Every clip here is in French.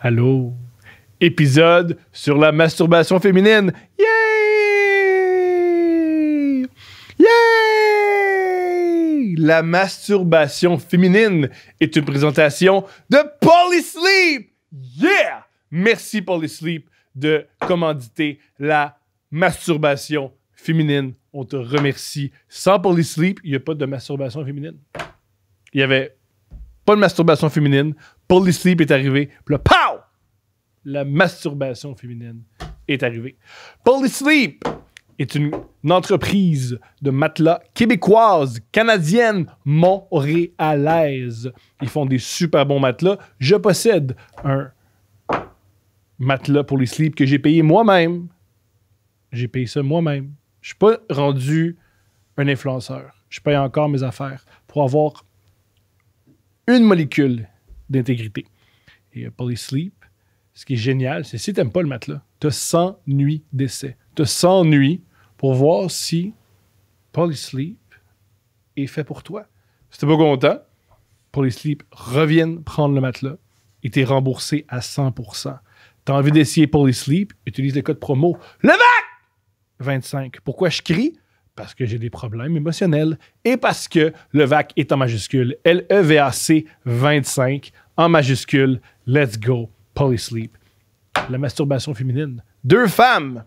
Allô? Épisode sur la masturbation féminine. Yay! Yay! La masturbation féminine est une présentation de Polysleep. Yeah! Merci Polysleep de commanditer la masturbation féminine. On te remercie. Sans Polysleep, il n'y a pas de masturbation féminine. Il n'y avait pas de masturbation féminine. Polysleep est arrivé. Puis là, pow! La masturbation féminine est arrivée. Polysleep est une entreprise de matelas québécoise, canadienne, montréalaise. Ils font des super bons matelas. Je possède un matelas Polysleep que j'ai payé moi-même. J'ai payé ça moi-même. Je suis pas rendu un influenceur. Je paye encore mes affaires pour avoir une molécule d'intégrité. Et Polysleep, ce qui est génial, c'est si tu n'aimes pas le matelas, tu as 100 nuits d'essai. Tu as 100 nuits pour voir si Polysleep est fait pour toi. Si tu n'es pas content, Polysleep revienne prendre le matelas et tu es remboursé à 100%. Tu as envie d'essayer Polysleep, utilise le code promo LEVAC25. Pourquoi je crie? Parce que j'ai des problèmes émotionnels et parce que le VAC est en majuscule. LEVAC 25 en majuscule. Let's go, Polysleep. La masturbation féminine. 2 femmes,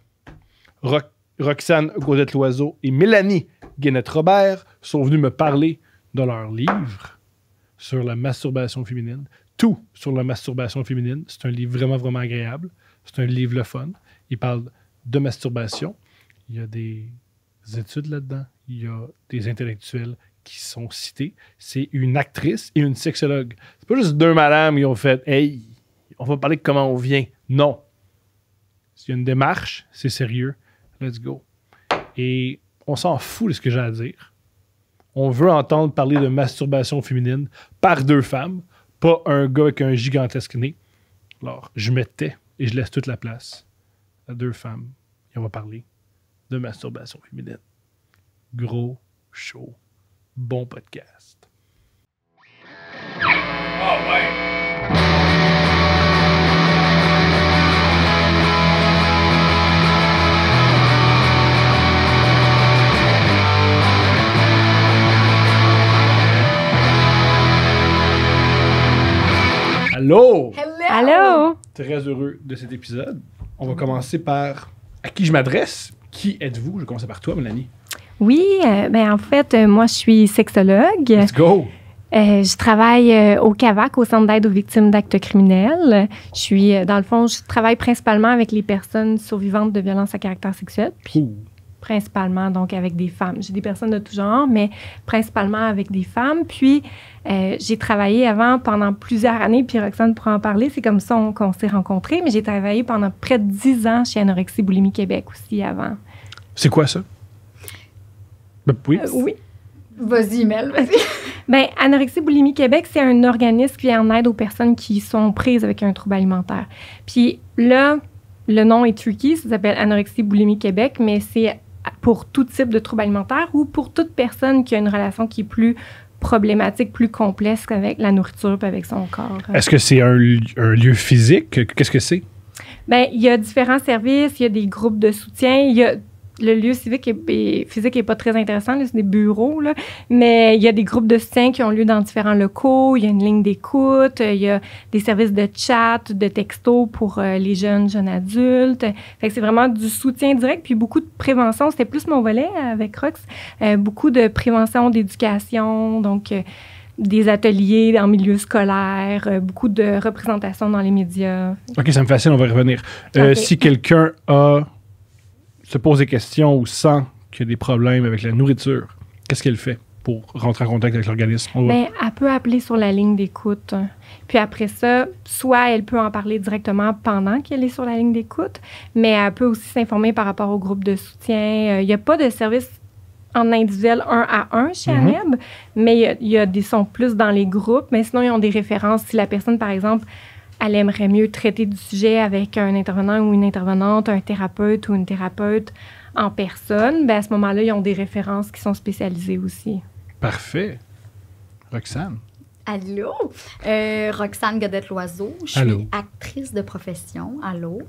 Roxane Gaudette-Loiseau et Mélanie Guénette-Robert, sont venues me parler de leur livre sur la masturbation féminine. Tout sur la masturbation féminine. C'est un livre vraiment, vraiment agréable. C'est un livre le fun. Il parle de masturbation. Il y a des études là-dedans. Il y a des intellectuels qui sont cités. C'est une actrice et une sexologue. C'est pas juste 2 madames qui ont fait « Hey, on va parler de comment on vient. » Non. S'il y a une démarche, c'est sérieux. Let's go. Et on s'en fout de ce que j'ai à dire. On veut entendre parler de masturbation féminine par 2 femmes, pas un gars avec un gigantesque nez. Alors, je me tais et je laisse toute la place à 2 femmes. Et on va parler de masturbation féminine. Gros show. Bon podcast. Oh ouais! Allô! Allô! Très heureux de cet épisode. On va commencer par à qui je m'adresse. Qui êtes-vous? Je vais commencer par toi, Mélanie. Oui, en fait, moi, je suis sexologue. Let's go! Je travaille au CAVAC, au Centre d'aide aux victimes d'actes criminels. Je suis, dans le fond, je travaille principalement avec les personnes survivantes de violences à caractère sexuel. Puis, principalement, donc, avec des femmes. J'ai des personnes de tout genre, mais principalement avec des femmes. Puis, j'ai travaillé avant pendant plusieurs années, puis Roxane pourra en parler, c'est comme ça qu'on s'est rencontrés, mais j'ai travaillé pendant près de 10 ans chez Anorexie Boulimie Québec aussi avant. C'est quoi ça? Oui. Oui. Vas-y, Mel, vas-y. Anorexie Boulimie Québec, c'est un organisme qui vient en aide aux personnes qui sont prises avec un trouble alimentaire. Puis là, le nom est tricky, ça s'appelle Anorexie Boulimie Québec, mais c'est pour tout type de trouble alimentaire ou pour toute personne qui a une relation qui est plus problématique, plus complexe avec la nourriture et avec son corps. Est-ce que c'est un lieu physique? Qu'est-ce que c'est? Il y a différents services, il y a des groupes de soutien, il y a le lieu civique et physique n'est pas très intéressant, là, c'est des bureaux, là, mais il y a des groupes de soutien qui ont lieu dans différents locaux, il y a une ligne d'écoute, il y a des services de chat, de texto pour les jeunes adultes. Fait que c'est vraiment du soutien direct, puis beaucoup de prévention. C'était plus mon volet avec Rox. Beaucoup de prévention, d'éducation, donc des ateliers en milieu scolaire, beaucoup de représentation dans les médias. OK, ça me fascine, on va y revenir. Okay. Si quelqu'un se pose des questions ou sent qu'il y a des problèmes avec la nourriture, qu'est-ce qu'elle fait pour rentrer en contact avec l'organisme? Elle peut appeler sur la ligne d'écoute. Puis après ça, soit elle peut en parler directement pendant qu'elle est sur la ligne d'écoute, mais elle peut aussi s'informer par rapport au groupe de soutien. Il n'y a pas de service en individuel 1 à 1 chez ANEB, mais il y a des sont plus dans les groupes. Mais sinon, ils ont des références. Si la personne, par exemple, elle aimerait mieux traiter du sujet avec un intervenant ou une intervenante, un thérapeute ou une thérapeute en personne, à ce moment-là, ils ont des références qui sont spécialisées aussi. Parfait. Roxane? Allô? Roxane Godette-Loiseau. Je suis actrice de profession. Allô?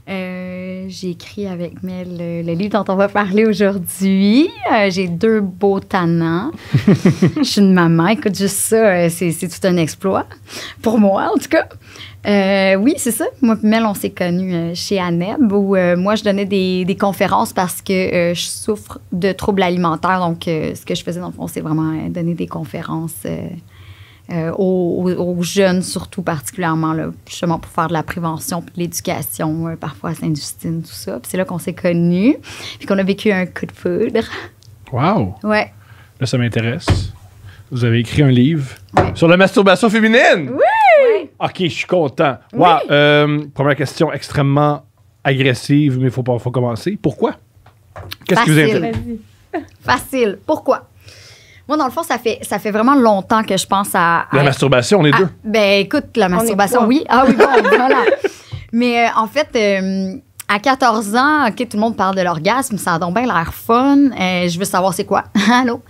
J'ai écrit avec Mel le livre dont on va parler aujourd'hui. J'ai 2 beaux tannants. Je suis une maman. Écoute, juste ça, c'est tout un exploit. Pour moi, en tout cas. Oui, c'est ça. Moi et Mel, on s'est connus chez ANEB où moi, je donnais des conférences parce que je souffre de troubles alimentaires. Donc, ce que je faisais, dans le fond, c'est vraiment donner des conférences aux jeunes, surtout particulièrement, là, justement pour faire de la prévention puis de l'éducation, parfois à Sainte-Justine, tout ça. Puis c'est là qu'on s'est connus, puis qu'on a vécu un coup de foudre. Wow! Ouais. Là, ça m'intéresse. Vous avez écrit un livre sur la masturbation féminine? Oui! OK, je suis content. Wow! Première question extrêmement agressive, mais il faut commencer. Pourquoi? Qu'est-ce que vous intéresse? Facile. Pourquoi? Moi, dans le fond, ça fait vraiment longtemps que je pense à... La masturbation, on est deux. Ben, écoute, la masturbation, oui. Ah oui, bon, voilà. Mais en fait, à 14 ans, OK, tout le monde parle de l'orgasme, ça a donc bien l'air fun. Je veux savoir c'est quoi. Allô?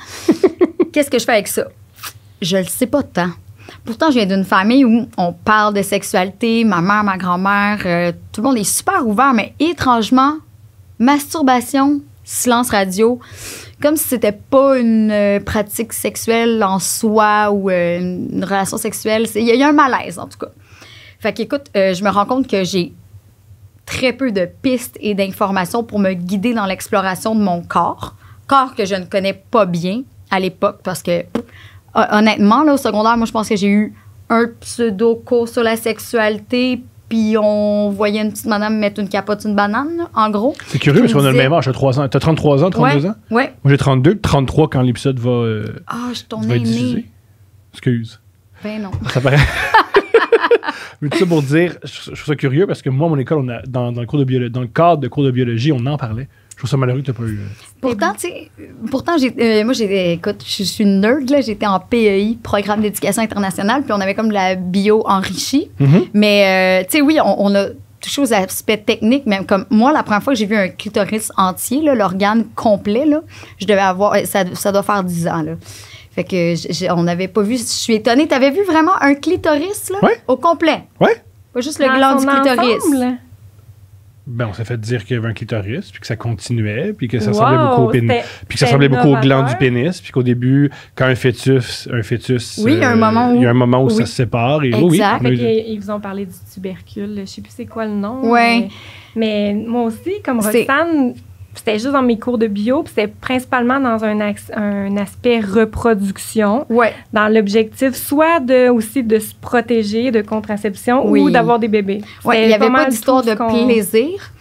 Qu'est-ce que je fais avec ça? Je le sais pas tant. Pourtant, je viens d'une famille où on parle de sexualité. Ma mère, ma grand-mère, tout le monde est super ouvert, mais étrangement, masturbation, silence radio... Comme si c'était pas une pratique sexuelle en soi ou une relation sexuelle. Il y a un malaise, en tout cas. Fait qu'écoute, je me rends compte que j'ai très peu de pistes et d'informations pour me guider dans l'exploration de mon corps. Corps que je ne connais pas bien à l'époque parce que, honnêtement, là, au secondaire, moi, je pense que j'ai eu un pseudo-cours sur la sexualité puis on voyait une petite madame mettre une capote, une banane, là, en gros. C'est curieux parce qu'on a le même âge, t'as 3 ans. T'as 33 ans, 32 ans? Oui. Moi, j'ai 32, 33 quand l'épisode va, je suis ton va être diffusé. Excuse. Ben non. Ça paraît... Mais tout ça pour dire, je trouve ça curieux parce que moi, à mon école, dans le cadre de cours de biologie, on en parlait. Je trouve ça malheureux que tu n'aies pas eu. Pourtant, tu sais, moi, écoute, je suis une nerd, là. J'étais en PEI, Programme d'éducation internationale, puis on avait comme de la bio enrichie. Mm-hmm. Mais, tu sais, oui, on a touché aux aspects techniques, même comme moi, la première fois que j'ai vu un clitoris entier, là, l'organe complet, là, je devais avoir, ça doit faire 10 ans, là. Fait que on n'avait pas vu, je suis étonnée. T'avais vu vraiment un clitoris, là? Ouais. Au complet? Oui. Pas juste le gland du clitoris. Ensemble. Ben, on s'est fait dire qu'il y avait un clitoris, puis que ça continuait, puis que ça ressemblait beaucoup au pénis, puis que ça ressemblait beaucoup au gland du pénis, puis qu'au début, quand un fœtus, oui, il y a un moment où ça se sépare. Et exact. Ils vous ont parlé du tubercule. Je sais plus c'est quoi le nom. Oui. Mais moi aussi, comme Roxane, c'était juste dans mes cours de bio, puis c'était principalement dans un aspect reproduction, dans l'objectif soit aussi de se protéger de contraception ou d'avoir des bébés. Oui, il n'y avait pas d'histoire de plaisir.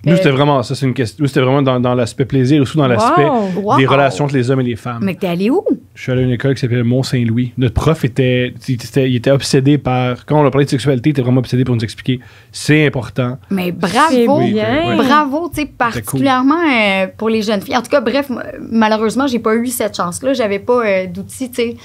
Nous, c'était vraiment ça, c'est une question. Nous, c'était vraiment dans l'aspect plaisir, aussi dans l'aspect des relations entre les hommes et les femmes. Mais t'es allé où? Je suis allé à une école qui s'appelait Mont-Saint-Louis. Notre prof il était obsédé par... Quand on a parlé de sexualité, il était vraiment obsédé pour nous expliquer. C'est important. Mais bravo! Bravo, tu sais, particulièrement pour les jeunes filles. En tout cas, bref, malheureusement, j'ai pas eu cette chance-là. J'avais pas d'outils, tu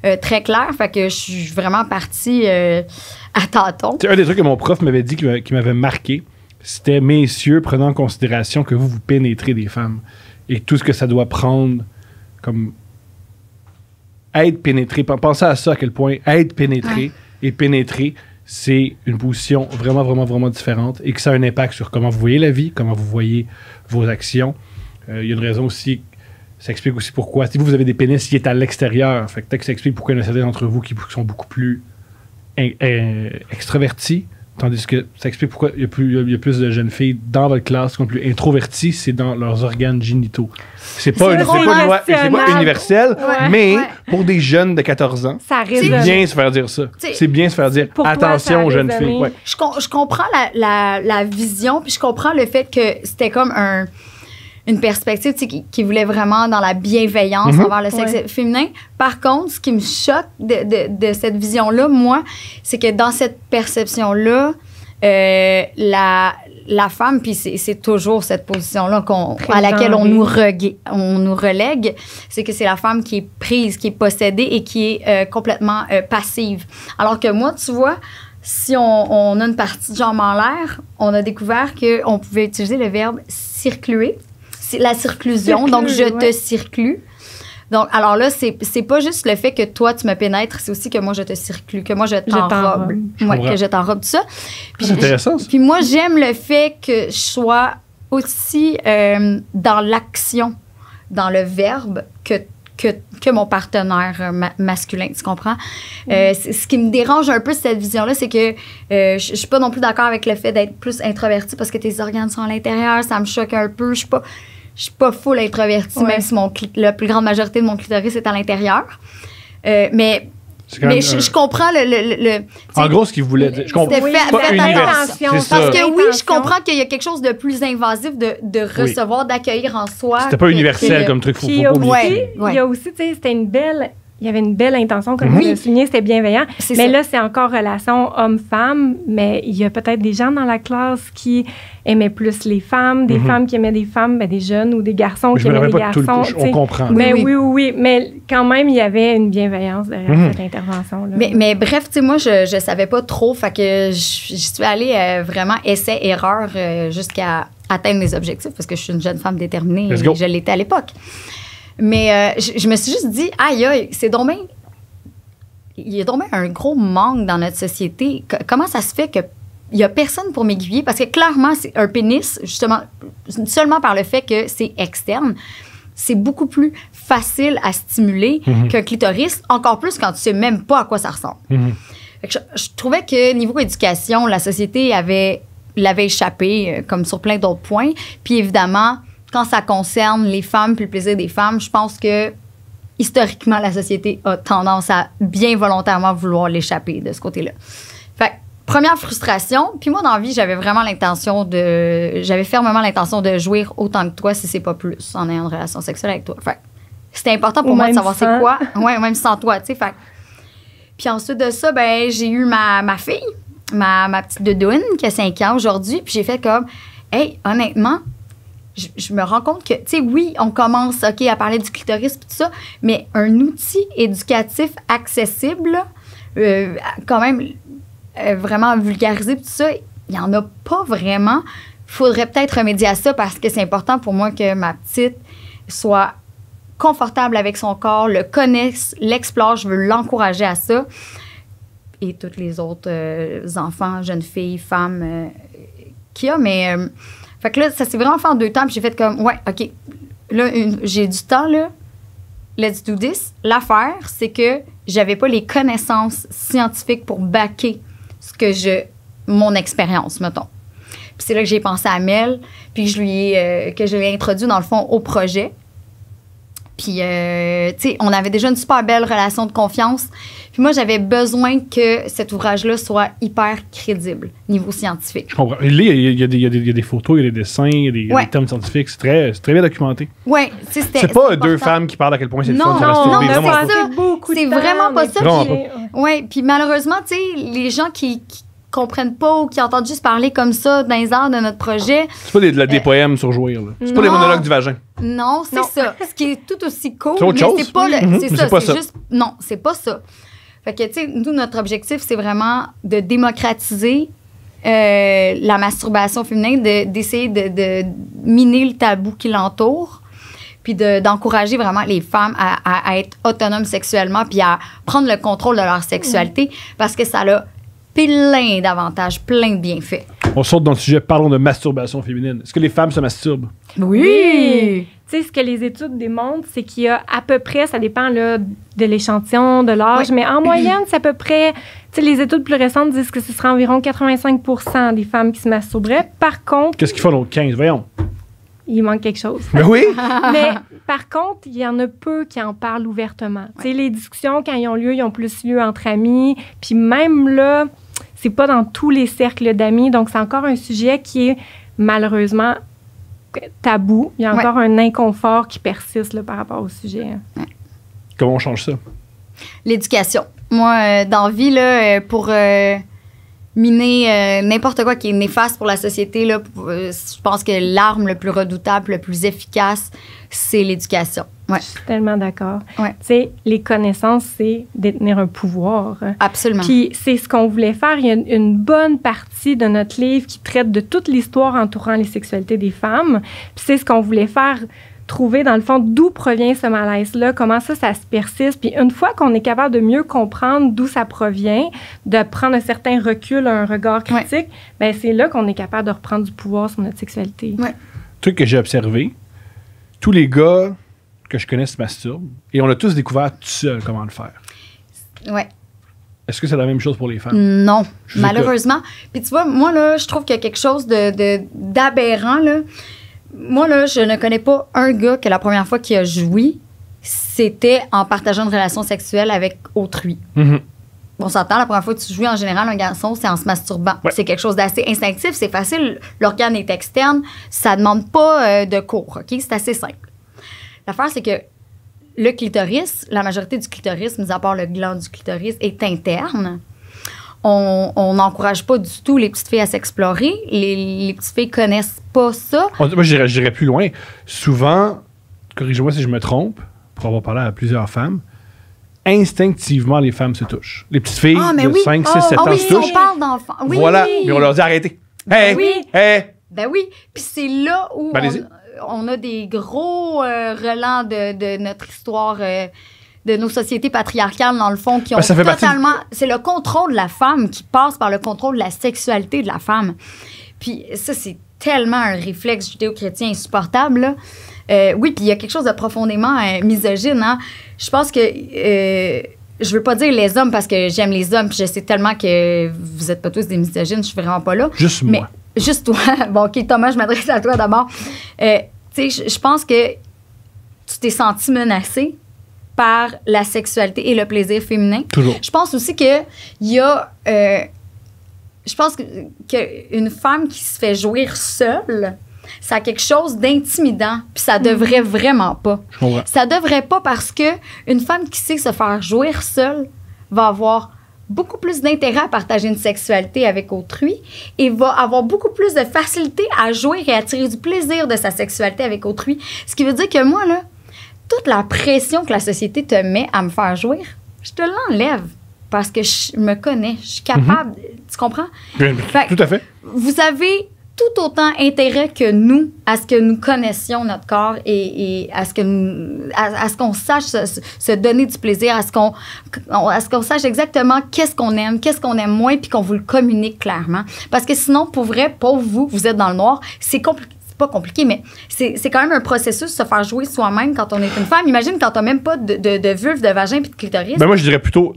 sais, très clairs. Fait que je suis vraiment partie à tâtons. C'est un des trucs que mon prof m'avait dit qui m'avait marqué. C'était, messieurs, prenant en considération que vous pénétrez des femmes et tout ce que ça doit prendre comme être pénétré. Pensez à ça, à quel point être pénétré et pénétrer, c'est une position vraiment, vraiment, vraiment différente et que ça a un impact sur comment vous voyez la vie, comment vous voyez vos actions. Il y a une raison aussi, ça explique aussi pourquoi. Si vous avez des pénis qui est à l'extérieur, fait que peut-être que ça explique pourquoi il y en a certains d'entre vous qui sont beaucoup plus extravertis. Tandis que ça explique pourquoi il y a plus de jeunes filles dans votre classe qui sont plus introverties, c'est dans leurs organes génitaux. C'est pas universel, mais pour des jeunes de 14 ans, c'est bien se faire dire ça. C'est bien se faire dire attention aux jeunes filles. Ouais. Je comprends la vision, puis je comprends le fait que c'était comme une perspective qui voulait vraiment dans la bienveillance envers le sexe féminin. Par contre, ce qui me choque de cette vision-là, moi, c'est que dans cette perception-là, la femme, puis c'est toujours cette position-là à laquelle on nous relègue, c'est que c'est la femme qui est prise, qui est possédée et qui est complètement passive. Alors que moi, tu vois, si on a une partie de jambe en l'air, on a découvert qu'on pouvait utiliser le verbe circluer. C'est la circlusion, donc je te circlue. Donc, alors là, c'est pas juste le fait que toi, tu me pénètres, c'est aussi que moi, je te circule, que moi, je t'enrobe. Ouais, que je t'enrobe, tout ça. C'est intéressant, ça. Puis moi, j'aime le fait que je sois aussi dans l'action, dans le verbe, que mon partenaire masculin, tu comprends? Ce qui me dérange un peu, cette vision-là, c'est que je suis pas non plus d'accord avec le fait d'être plus introvertie parce que tes organes sont à l'intérieur, ça me choque un peu. Je suis pas full introvertie, même si la plus grande majorité de mon clitoris est à l'intérieur. Mais je comprends le en gros, ce qu'il voulait dire. Je comprends. C'était pas universel. Parce que oui, je comprends qu'il y a quelque chose de plus invasif de recevoir, d'accueillir en soi. C'était pas universel comme truc. Il y a aussi, tu sais, c'était il y avait une belle intention, comme vous l'avez souligné, c'était bienveillant. Mais là, c'est encore relation homme-femme, mais il y a peut-être des gens dans la classe qui aimaient plus les femmes, des femmes qui aimaient des femmes, des jeunes ou des garçons qui aimaient des garçons. On comprend. Mais oui, mais quand même, il y avait une bienveillance derrière cette intervention-là. Mais bref, tu sais, moi, je savais pas trop, fait que je suis allée vraiment essai-erreur jusqu'à atteindre mes objectifs, parce que je suis une jeune femme déterminée et je l'étais à l'époque. Mais je me suis juste dit, aïe, c'est donc bien... Il y a donc bien un gros manque dans notre société. Comment ça se fait qu'il n'y a personne pour m'aiguiller? Parce que clairement, c'est un pénis, justement, seulement par le fait que c'est externe, c'est beaucoup plus facile à stimuler qu'un clitoris, encore plus quand tu sais même pas à quoi ça ressemble. Fait que je trouvais que niveau éducation, la société l'avait échappé, comme sur plein d'autres points. Puis évidemment... Quand ça concerne les femmes puis le plaisir des femmes, je pense que historiquement, la société a tendance à bien volontairement vouloir l'échapper de ce côté-là. Fait que, première frustration. Puis moi, dans la vie, j'avais fermement l'intention de jouir autant que toi, si c'est pas plus, en ayant une relation sexuelle avec toi. Fait que c'était important pour moi de savoir c'est quoi. Ouais, même sans toi, tu sais. Fait que, puis ensuite de ça, j'ai eu ma fille, ma petite doudoune, qui a 5 ans aujourd'hui. Puis j'ai fait comme, hey, honnêtement, je me rends compte que, tu sais, oui, on commence, OK, à parler du clitoris et tout ça, mais un outil éducatif accessible, quand même vraiment vulgarisé tout ça, il n'y en a pas vraiment. Il faudrait peut-être remédier à ça parce que c'est important pour moi que ma petite soit confortable avec son corps, le connaisse, l'explore. Je veux l'encourager à ça. Et tous les autres enfants, jeunes filles, femmes qu'il y a, mais... Fait que là, ça s'est vraiment fait en 2 temps. Puis j'ai fait comme, ouais, OK, là, j'ai du temps, là. Let's do this. L'affaire, c'est que j'avais pas les connaissances scientifiques pour backer mon expérience, mettons. Puis c'est là que j'ai pensé à Mel, puis que je lui ai introduit, dans le fond, au projet. Puis, tu sais, on avait déjà une super belle relation de confiance. Puis moi, j'avais besoin que cet ouvrage-là soit hyper crédible, niveau scientifique. Je comprends. Il y a des photos, il y a des dessins, il y a des termes scientifiques. C'est très bien documenté. Oui. C'est pas 2 femmes qui parlent à quel point c'est le fun de se masturber. Non, c'est vraiment pas ça. Oui, puis malheureusement, tu sais, les gens qui comprennent pas ou qui entendent juste parler comme ça dans les arts de notre projet. C'est pas des poèmes sur jouir, là. C'est pas les monologues du vagin. Non, c'est ça. Ce qui est tout aussi cool. C'est autre chose. C'est pas c'est juste... Non, c'est pas ça. Fait que, tu sais, nous, notre objectif, c'est vraiment de démocratiser la masturbation féminine, d'essayer de miner le tabou qui l'entoure, puis d'encourager vraiment les femmes à être autonomes sexuellement, puis à prendre le contrôle de leur sexualité, parce que ça a plein d'avantages, plein de bienfaits. On saute dans le sujet, parlons de masturbation féminine. Est-ce que les femmes se masturbent? Oui! Tu sais, ce que les études démontrent, c'est qu'il y a à peu près, ça dépend là, de l'échantillon, de l'âge, mais en moyenne, c'est à peu près, tu sais, les études plus récentes disent que ce serait environ 85% des femmes qui se masturberaient. Par contre... Qu'est-ce qu'ils font l'autre 15? Voyons. Il manque quelque chose. Mais oui! Mais par contre, il y en a peu qui en parlent ouvertement. Tu sais, les discussions, quand ils ont plus lieu entre amis, puis même là... C'est pas dans tous les cercles d'amis, donc c'est encore un sujet qui est malheureusement tabou. Il y a encore un inconfort qui persiste là, par rapport au sujet. Comment on change ça? L'éducation. Moi, dans la vie, là, pour miner n'importe quoi qui est néfaste pour la société, là, je pense que l'arme le plus redoutable, le plus efficace, c'est l'éducation. Ouais. Je suis tellement d'accord. Ouais. Tu sais, les connaissances, c'est détenir un pouvoir. Absolument. Puis c'est ce qu'on voulait faire. Il y a une bonne partie de notre livre qui traite de toute l'histoire entourant les sexualités des femmes. Puis c'est ce qu'on voulait faire trouver, dans le fond, d'où provient ce malaise-là, comment ça se persiste. Puis une fois qu'on est capable de mieux comprendre d'où ça provient, de prendre un certain recul, un regard critique, ben c'est là qu'on est capable de reprendre du pouvoir sur notre sexualité. Ouais. Truc que j'ai observé, tous les gars que je connais se masturbent et on a tous découvert tout seul comment le faire. Ouais. Est-ce que c'est la même chose pour les femmes? Non, Je malheureusement. Puis tu vois, moi, là, je trouve qu'il y a quelque chose d'aberrant, là. Moi, là, je ne connais pas un gars que la première fois qu'il a joui, c'était en partageant une relation sexuelle avec autrui. Mm-hmm. On s'entend, la première fois que tu jouis, en général, un garçon, c'est en se masturbant. Ouais. C'est quelque chose d'assez instinctif, c'est facile. L'organe est externe, ça ne demande pas de cours, OK? C'est assez simple. L'affaire, c'est que le clitoris, la majorité du clitoris, mis à part le gland du clitoris, est interne. On n'encourage pas du tout les petites filles à s'explorer. Les petites filles connaissent pas ça. Moi, j'irais plus loin. Souvent, corrige-moi si je me trompe, pour avoir parlé à plusieurs femmes, instinctivement, les femmes se touchent. Les petites filles de 5, 6, 7 ans oui, se touchent. on parle d'enfants. Oui. Voilà, mais on leur dit arrêtez. Hey, Oui. hey. Ben oui. Puis c'est là où on a des gros relents de notre histoire, de nos sociétés patriarcales, dans le fond, qui ont ça fait totalement... C'est le contrôle de la femme qui passe par le contrôle de la sexualité de la femme. Puis ça, c'est tellement un réflexe judéo-chrétien insupportable, là. Oui, puis il y a quelque chose de profondément misogyne. Hein? Je pense que... je veux pas dire les hommes parce que j'aime les hommes, puis je sais tellement que vous êtes pas tous des misogynes, je suis vraiment pas là. Juste mais, moi. Juste toi. Bon, OK, Thomas, je m'adresse à toi d'abord. Tu sais, je pense que tu t'es senti menacé par la sexualité et le plaisir féminin. Toujours. Je pense aussi qu'il y a... je pense qu'une femme qui se fait jouir seule, ça a quelque chose d'intimidant, puis ça devrait vraiment pas. Je comprends. Ça devrait pas parce que une femme qui sait se faire jouir seule va avoir beaucoup plus d'intérêt à partager une sexualité avec autrui et va avoir beaucoup plus de facilité à jouir et à tirer du plaisir de sa sexualité avec autrui. Ce qui veut dire que moi, là, toute la pression que la société te met à me faire jouir, je te l'enlève parce que je me connais, je suis capable. Tu comprends? Tout à fait. Vous avez tout autant intérêt que nous à ce que nous connaissions notre corps et à ce qu'on sache se donner du plaisir, à ce qu'on sache exactement qu'est-ce qu'on aime moins, puis qu'on vous le communique clairement. Parce que sinon, pour vrai, pauvre vous êtes dans le noir, c'est compliqué. Pas compliqué, mais c'est quand même un processus de se faire jouer soi-même quand on est une femme. Imagine quand t'as même pas de vulve, de vagin puis de clitoris. Ben moi, je dirais plutôt,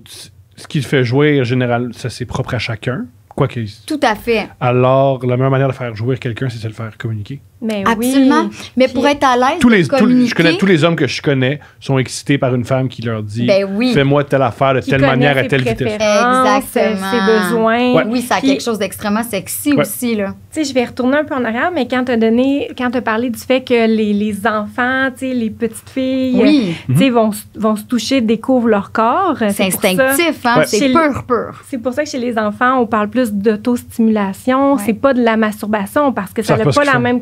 ce qui fait jouer, en général, ça c'est propre à chacun. Quoique. Tout à fait. Alors, la meilleure manière de faire jouer quelqu'un, c'est de le faire communiquer. Mais absolument. Oui. Mais pour être à l'aise de communiquer... tous les hommes que je connais sont excités par une femme qui leur dit fais-moi telle affaire de telle manière à telle vitesse. Exactement. Ses besoins. Ouais. Oui, ça a quelque chose d'extrêmement sexy aussi, là. Tu sais, je vais retourner un peu en arrière, mais quand tu as parlé du fait que les enfants, tu sais, les petites filles, tu sais, vont se toucher, découvrent leur corps. C'est instinctif, hein? C'est pur. C'est pour ça que chez les enfants, on parle plus d'autostimulation. C'est pas de la masturbation parce que ça n'a pas la même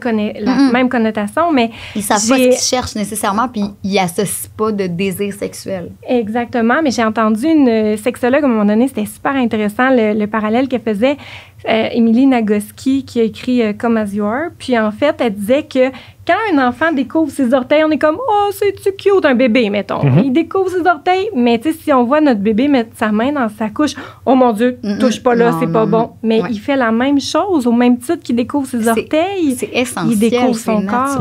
connotation, mais... Ils savent pas ce qu'ils cherchent nécésairement, puis ils associent pas de désir sexuel. Exactement, mais j'ai entendu une sexologue à un moment donné, c'était super intéressant, le parallèle qu'elle faisait, Émilie Nagoski, qui a écrit Come As You Are, puis en fait, elle disait que quand un enfant découvre ses orteils, on est comme « Oh, c'est-tu cute, un bébé, mettons. Il découvre ses orteils, mais tu sais, si on voit notre bébé mettre sa main dans sa couche, « Oh mon Dieu, touche pas là, c'est pas bon. » Mais il fait la même chose, au même titre qu'il découvre ses orteils. C'est essentiel. Il découvre son corps.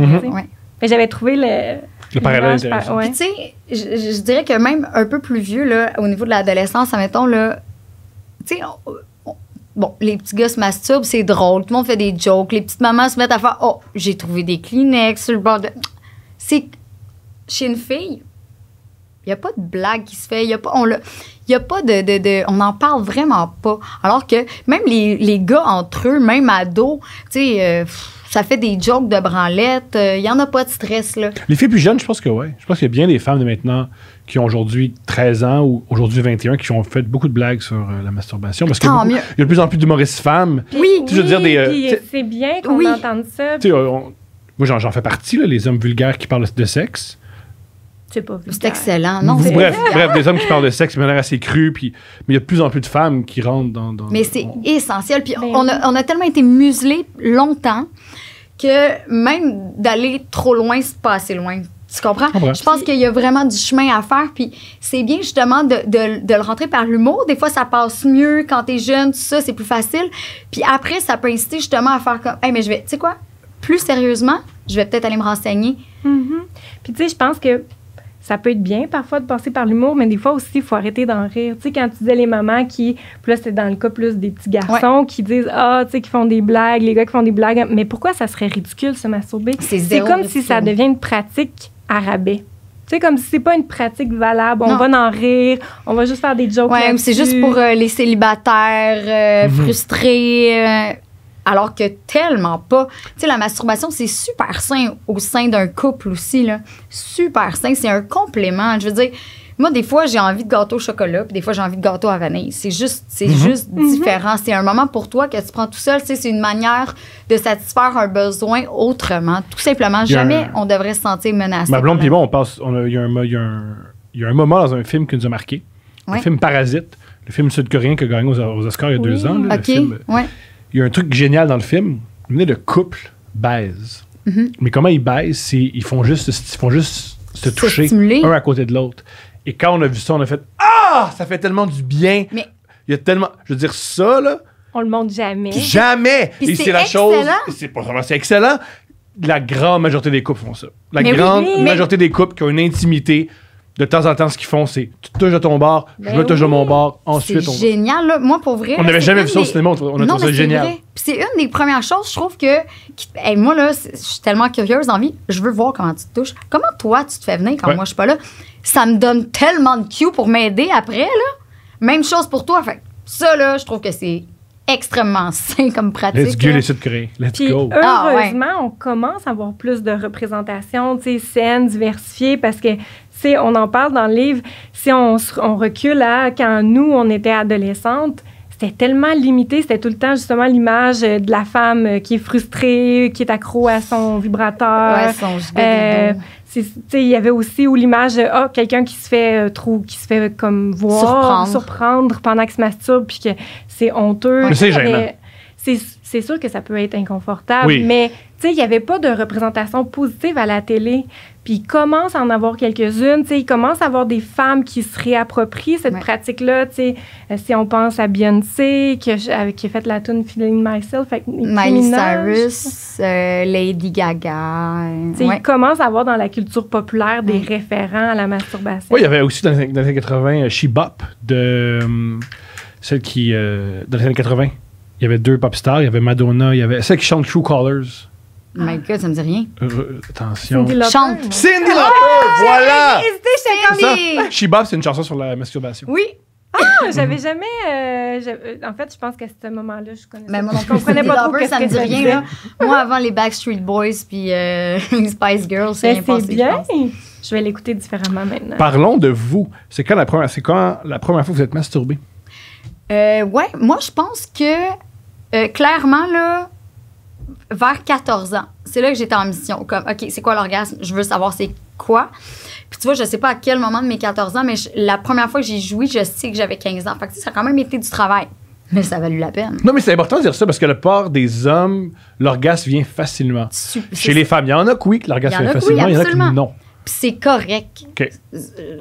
Mais j'avais trouvé le parallèle intéressant. Puis tu sais, je dirais que même un peu plus vieux, là, au niveau de l'adolescence, admettons, là, tu sais, bon, les petits gars se masturbent, c'est drôle. Tout le monde fait des jokes. Les petites mamans se mettent à faire « Oh, j'ai trouvé des Kleenex sur le bord de... » C'est... Chez une fille, il n'y a pas de blague qui se fait. Il n'y a pas on n'en parle vraiment pas. Alors que même les gars entre eux, même ados, tu sais... ça fait des jokes de branlette. Il n'y en a pas de stress, là. Les filles plus jeunes, je pense que oui. Je pense qu'il y a bien des femmes de maintenant qui ont aujourd'hui 13 ans ou aujourd'hui 21 qui ont fait beaucoup de blagues sur la masturbation. Parce qu'il y a de plus en plus d'humoristes femmes. Oui, je veux dire, c'est bien qu'on entende ça. Moi, j'en fais partie, là, les hommes vulgaires qui parlent de sexe. C'est pas vulgaire. C'est excellent. Non, bref, des hommes qui parlent de sexe de manière assez crue. Mais il y a de plus en plus de femmes qui rentrent dans mais c'est essentiel. Puis on a tellement été muselés longtemps que même d'aller trop loin, c'est pas assez loin. Tu comprends? Je pense qu'il y a vraiment du chemin à faire. Puis c'est bien justement de le rentrer par l'humour. Des fois, ça passe mieux quand t'es jeune, tout ça, c'est plus facile. Puis après, ça peut inciter justement à faire comme, hey, mais je vais, tu sais quoi? Plus sérieusement, je vais peut-être aller me renseigner. Puis tu sais, je pense que ça peut être bien parfois de passer par l'humour, mais des fois aussi, il faut arrêter d'en rire. Tu sais, quand tu disais les mamans puis là, c'est dans le cas plus des petits garçons qui disent, tu sais, qui font des blagues, les gars qui font des blagues. Mais pourquoi ça serait ridicule, se masturber? C'est comme si ça devient une pratique à rabais. Tu sais, comme si c'est pas une pratique valable. On va en rire, on va juste faire des jokes là-dessus. C'est juste pour les célibataires frustrés, alors que tellement pas. Tu sais, la masturbation, c'est super sain au sein d'un couple aussi, là. Super sain, c'est un complément. Je veux dire, moi, des fois, j'ai envie de gâteau au chocolat, puis des fois, j'ai envie de gâteau à vanille. C'est juste différent. C'est un moment pour toi que tu prends tout seul. Tu sais, c'est une manière de satisfaire un besoin autrement. Tout simplement, jamais on devrait se sentir menacé. Ma blonde puis moi, il y a un moment dans un film qui nous a marqué. Le film Parasite, le film sud-coréen qui a gagné aux Oscars il y a 2 ans. Là, le film, il y a un truc génial dans le film. Le couple baise. Mais comment ils baisent, c'est ils font juste se toucher un à côté de l'autre. Et quand on a vu ça, on a fait « Ah! Ça fait tellement du bien! » Mais il y a tellement... Je veux dire, ça, là... On le montre jamais. Jamais! Puis et c'est la chose... C'est pas seulement c'est excellent. La grande majorité des couples font ça. La grande majorité des couples qui ont une intimité... De temps en temps, ce qu'ils font, c'est tu touches à ton bar, je me touche à mon bar, ensuite c'est génial, là. Moi, pour vrai. On n'avait jamais vu ça au cinéma, on a trouvé ça génial. Vrai. Puis c'est une des premières choses, je trouve que. Moi, là, je suis tellement curieuse d'envie. Je veux voir comment tu te touches. Comment toi, tu te fais venir quand moi, je suis pas là? Ça me donne tellement de cues pour m'aider après, là. Même chose pour toi. Fait ça, là, je trouve que c'est extrêmement sain comme pratique. Let's go, les Sud-Coréens. Let's go. Heureusement, on commence à avoir plus de représentation, tu sais, saine, diversifiée, parce que, tu sais, on en parle dans le livre, si on recule à quand nous, on était adolescentes, c'était tellement limité, c'était tout le temps justement l'image de la femme qui est frustrée, qui est accro à son vibrateur. Il y avait aussi l'image de quelqu'un qui se fait comme voir, surprendre pendant qu'il se masturbe, puis que c'est honteux. Mais c'est gênant. C'est sûr que ça peut être inconfortable, mais il n'y avait pas de représentation positive à la télé. Puis il commence à en avoir quelques-unes. Il commence à avoir des femmes qui se réapproprient cette pratique-là. Si on pense à Beyoncé, qui a fait la tune Feeling Myself avec Miley Cyrus, Lady Gaga. Il commence à avoir dans la culture populaire des référents à la masturbation. Oui, il y avait aussi dans les années 80 She Bop, celle qui, dans les années 80, il y avait 2 pop stars. Il y avait Madonna, il y avait celle qui chante True Colors. Oh my God, ça me dit rien. Attention. Cindy Lauper, voilà! Cindy! She Bop, c'est une chanson sur la masturbation. Oui. J'avais jamais... en fait, je pense qu'à ce moment-là, je connaissais mais moi non plus, Cindy Lauper, ça me dit rien. Là. Moi, avant les Backstreet Boys puis les Spice Girls, c'est rien passé. C'est bien. Je vais l'écouter différemment maintenant. Parlons de vous. C'est quand la première fois que vous êtes masturbé? Moi, je pense que clairement, là, vers 14 ans, c'est là que j'étais en mission. Comme, OK, c'est quoi l'orgasme? Je veux savoir c'est quoi. Puis tu vois, je sais pas à quel moment de mes 14 ans, mais la première fois que j'ai joui, je sais que j'avais 15 ans. Fait que ça a quand même été du travail. Mais ça a valu la peine. Non, mais c'est important de dire ça parce que la part des hommes, l'orgasme vient facilement. Chez les femmes, il y en a que oui, l'orgasme vient facilement, il y en a que non. Puis c'est correct. Okay.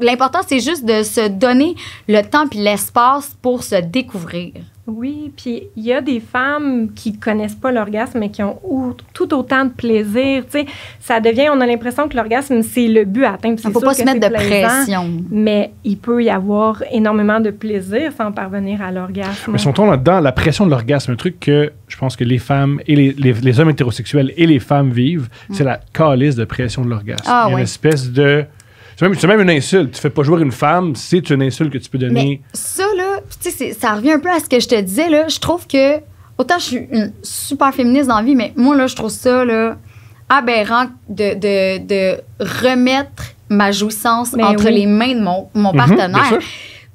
L'important, c'est juste de se donner le temps puis l'espace pour se découvrir. Oui, puis il y a des femmes qui connaissent pas l'orgasme, mais qui ont tout autant de plaisir. Tu sais, ça devient, on a l'impression que l'orgasme, c'est le but à atteindre. Il ne faut pas se mettre de pression. Mais il peut y avoir énormément de plaisir sans parvenir à l'orgasme. Mais sont-on là-dedans, la pression de l'orgasme, un truc que je pense que les femmes et les hommes hétérosexuels et les femmes vivent, c'est la calice de pression de l'orgasme. Il y a une espèce de... C'est même une insulte. Tu fais pas jouer une femme, c'est une insulte que tu peux donner. Mais ça, là, tu sais, ça revient un peu à ce que je te disais, là. Je trouve que, autant je suis une super féministe dans la vie, mais moi, là, je trouve ça, là, aberrant de remettre ma jouissance entre les mains de mon partenaire.